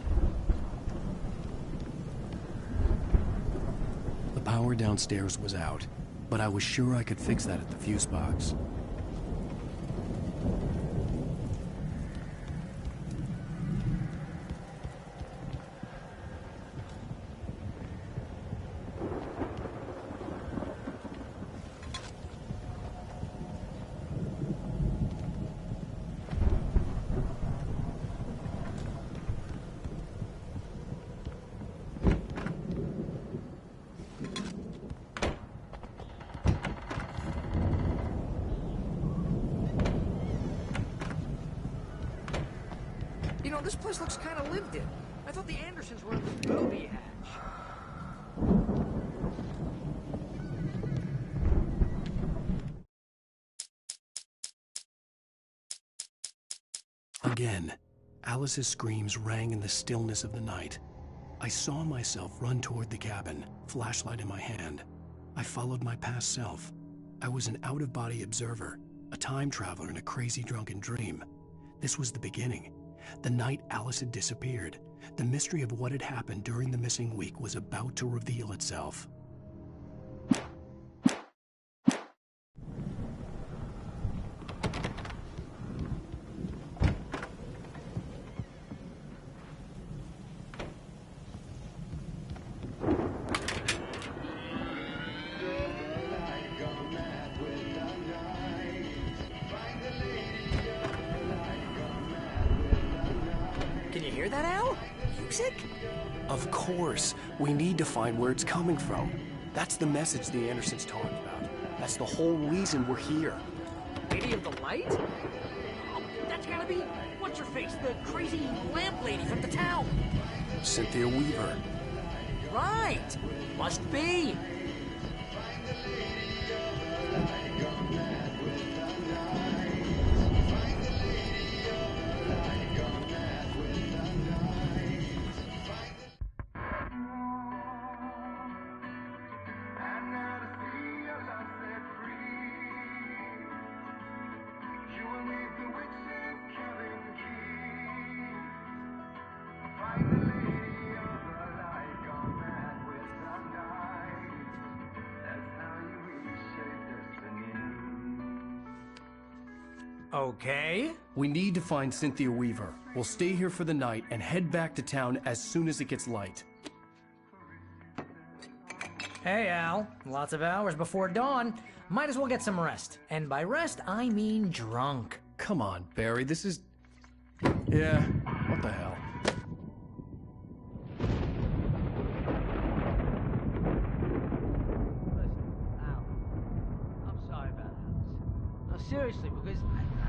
The power downstairs was out, but I was sure I could fix that at the fuse box. You know, this place looks kind of lived in. I thought the Andersons were in the booby hatch. Again, Alice's screams rang in the stillness of the night. I saw myself run toward the cabin, flashlight in my hand. I followed my past self. I was an out-of-body observer, a time traveler in a crazy drunken dream. This was the beginning. The night Alice had disappeared. The mystery of what had happened during the missing week was about to reveal itself. Can you hear that, Al? Music? Of course. We need to find where it's coming from. That's the message the Andersons talked about. That's the whole reason we're here. Lady of the Light? Oh, that's gotta be... what's her face? The crazy lamp lady from the town. Cynthia Weaver. Right. Must be. Okay. We need to find Cynthia Weaver. We'll stay here for the night and head back to town as soon as it gets light. Hey, Al. Lots of hours before dawn. Might as well get some rest. And by rest, I mean drunk. Come on, Barry, this is... Yeah, what the hell? I'm sorry about Alice. No, seriously, because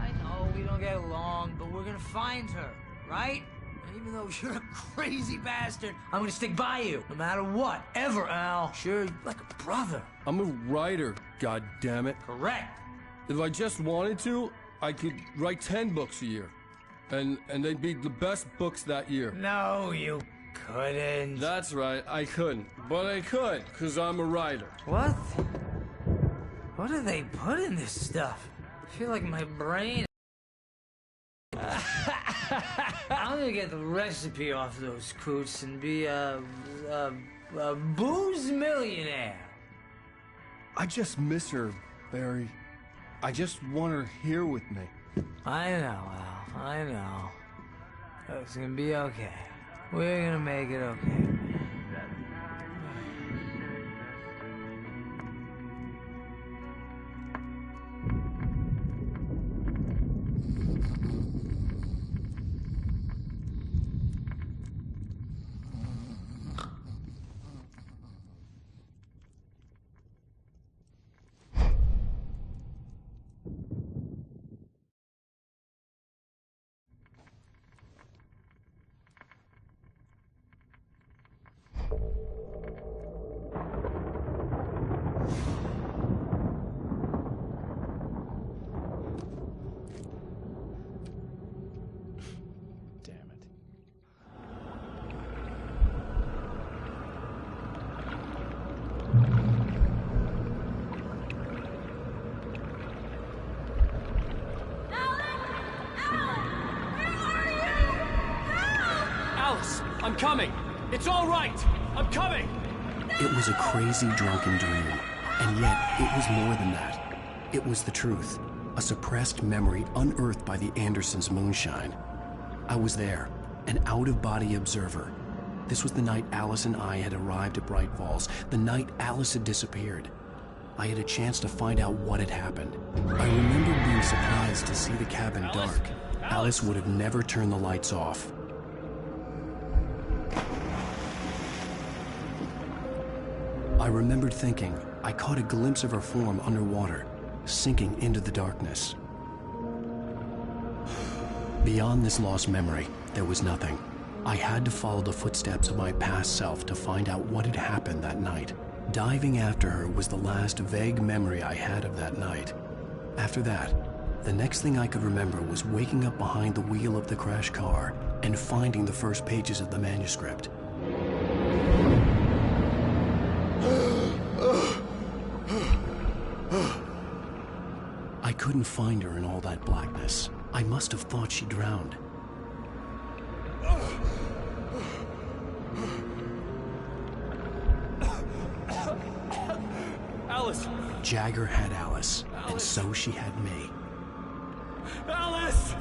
I know we don't get along, but we're gonna find her, right? And even though you're a crazy bastard, I'm gonna stick by you, no matter what, ever, Al. Sure, like a brother. I'm a writer, goddammit. Correct. If I just wanted to, I could write 10 books a year. And they'd be the best books that year. No, you couldn't. That's right, I couldn't. But I could, because I'm a writer. What? What do they put in this stuff? I feel like my brain... I'm gonna get the recipe off those coots and be a booze millionaire. I just miss her, Barry. I just want her here with me. I know, Al. I know. It's gonna be okay. We're gonna make it okay. I'm coming! It's all right! I'm coming! It was a crazy, drunken dream, and yet it was more than that. It was the truth, a suppressed memory unearthed by the Andersons' moonshine. I was there, an out-of-body observer. This was the night Alice and I had arrived at Bright Falls, the night Alice had disappeared. I had a chance to find out what had happened. I remember being surprised to see the cabin dark. Alice would have never turned the lights off. I remembered thinking I caught a glimpse of her form underwater, sinking into the darkness. Beyond this lost memory, there was nothing. I had to follow the footsteps of my past self to find out what had happened that night. Diving after her was the last vague memory I had of that night. After that, the next thing I could remember was waking up behind the wheel of the crashed car and finding the first pages of the manuscript. I couldn't find her in all that blackness. I must have thought she drowned. Alice! Jagger had Alice, and so she had me. Alice!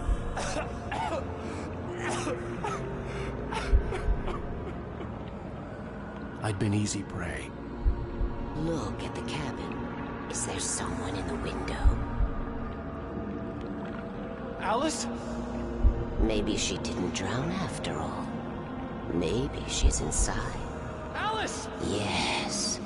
I'd been easy prey. Look at the cabin. Is there someone in the window? Alice? Maybe she didn't drown after all. Maybe she's inside. Alice! Yes.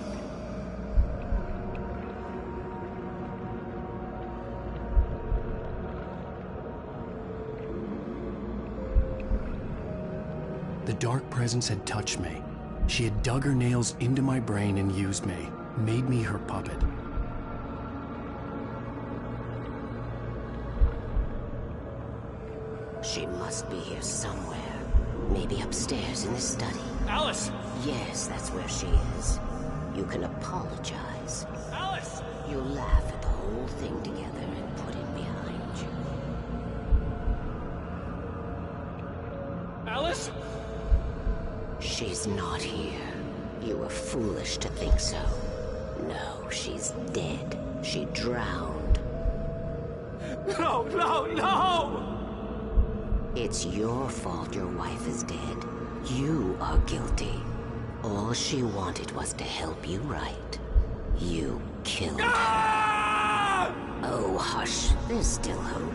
The dark presence had touched me. She had dug her nails into my brain and used me, made me her puppet. She must be here somewhere. Maybe upstairs in the study. Alice! Yes, that's where she is. You can apologize. Alice! You'll laugh at the whole thing together and put it behind you. Alice? She's not here. You were foolish to think so. No, she's dead. She drowned. No, no, no! It's your fault your wife is dead. You are guilty. All she wanted was to help you right. You killed her. Oh, hush. There's still hope.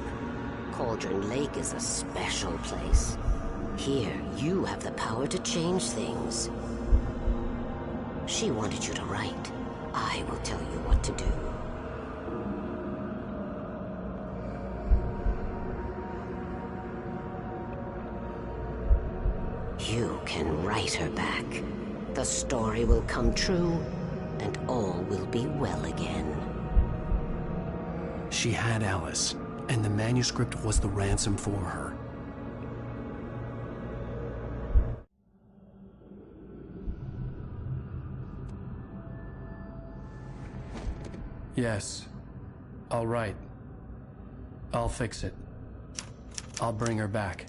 Cauldron Lake is a special place. Here, you have the power to change things. She wanted you to write. I will tell you what to do. You can write her back. The story will come true, and all will be well again. She had Alice, and the manuscript was the ransom for her. Yes. All right. I'll fix it. I'll bring her back.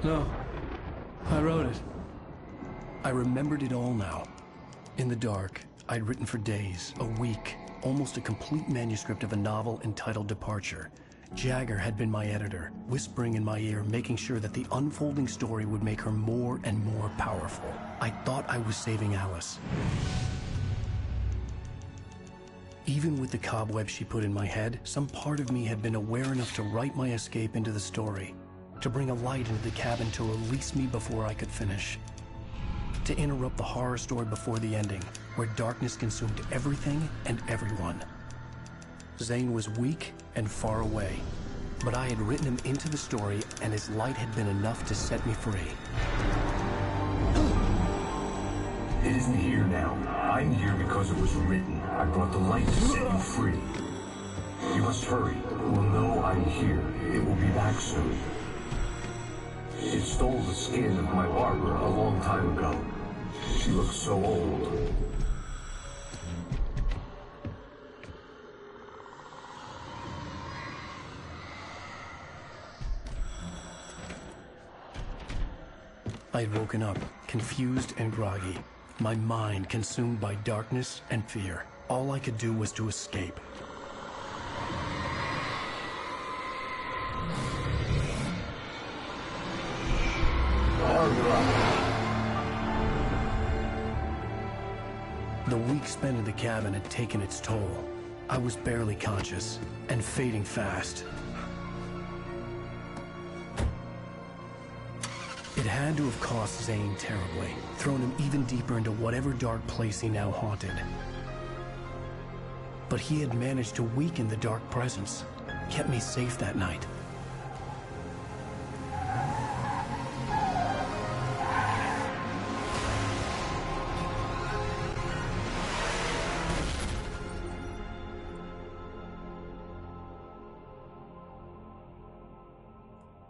No. I wrote it. I remembered it all now. In the dark, I'd written for days, a week, almost a complete manuscript of a novel entitled Departure. Jagger had been my editor, whispering in my ear, making sure that the unfolding story would make her more and more powerful. I thought I was saving Alice. Even with the cobwebs she put in my head, some part of me had been aware enough to write my escape into the story, to bring a light into the cabin to release me before I could finish, to interrupt the horror story before the ending, where darkness consumed everything and everyone. Zane was weak and far away, but I had written him into the story, and his light had been enough to set me free. It isn't here now. I'm here because it was written. I brought the light to set you free. You must hurry. It will know I'm here. It will be back soon. It stole the skin of my Barbara a long time ago. She looks so old. I'd woken up, confused and groggy, my mind consumed by darkness and fear. All I could do was to escape. The week spent in the cabin had taken its toll. I was barely conscious, and fading fast. It had to have cost Zane terribly, thrown him even deeper into whatever dark place he now haunted. But he had managed to weaken the dark presence, kept me safe that night.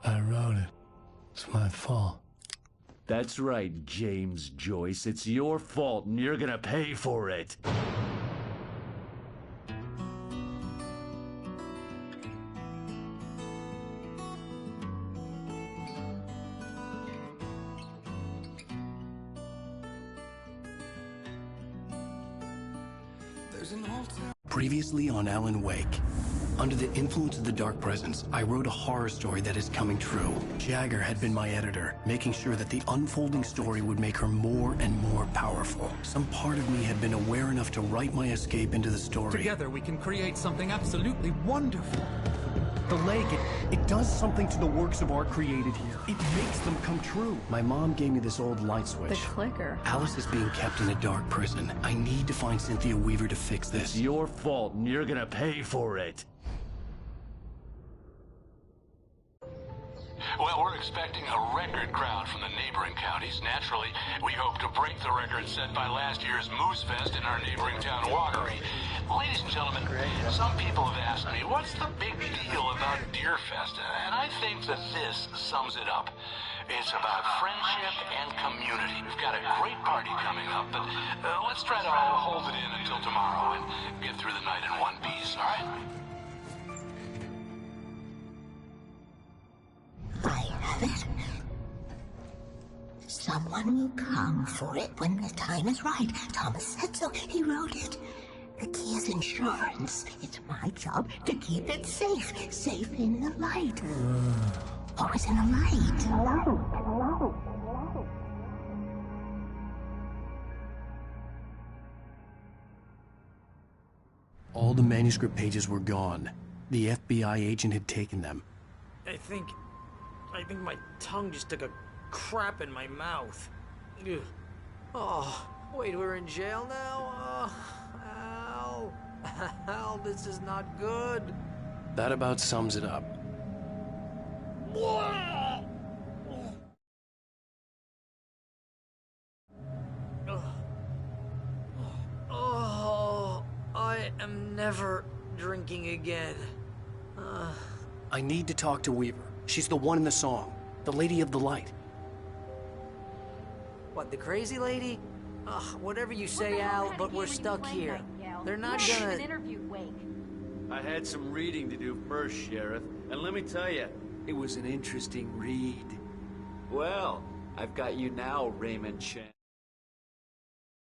I wrote it. It's my fault. That's right, James Joyce. It's your fault, and you're gonna pay for it. Previously on Alan Wake. Under the influence of the dark presence, I wrote a horror story that is coming true. Jagger had been my editor, making sure that the unfolding story would make her more and more powerful. Some part of me had been aware enough to write my escape into the story. Together we can create something absolutely wonderful. The lake, it does something to the works of art created here. It makes them come true. My mom gave me this old light switch. The clicker. Alice is being kept in a dark prison. I need to find Cynthia Weaver to fix this. It's your fault, and you're gonna pay for it. Well, we're expecting a record crowd from the neighboring counties. Naturally, we hope to break the record set by last year's Moose Fest in our neighboring town, Watery. Ladies and gentlemen, some people have asked me, what's the big deal about Deer Fest? And I think that this sums it up. It's about friendship and community. We've got a great party coming up, but let's try to hold it in until tomorrow and get through the night in one piece, all right? I have it. Someone will come for it when the time is right. Thomas said so. He wrote it. The key is insurance. It's my job to keep it safe. Safe in the light. Always in the light. Hello. All the manuscript pages were gone. The FBI agent had taken them. I think my tongue just took a crap in my mouth. Ugh. Oh, wait, we're in jail now? Al. Al, this is not good. That about sums it up. Oh, I am never drinking again. I need to talk to Weaver. She's the one in the song. The Lady of the Light. What, the crazy lady? Ugh, whatever you say, Al, but we're stuck here. They're not gonna... interviewed Wake. I had some reading to do first, Sheriff, and let me tell you, it was an interesting read. Well, I've got you now, Raymond Chan.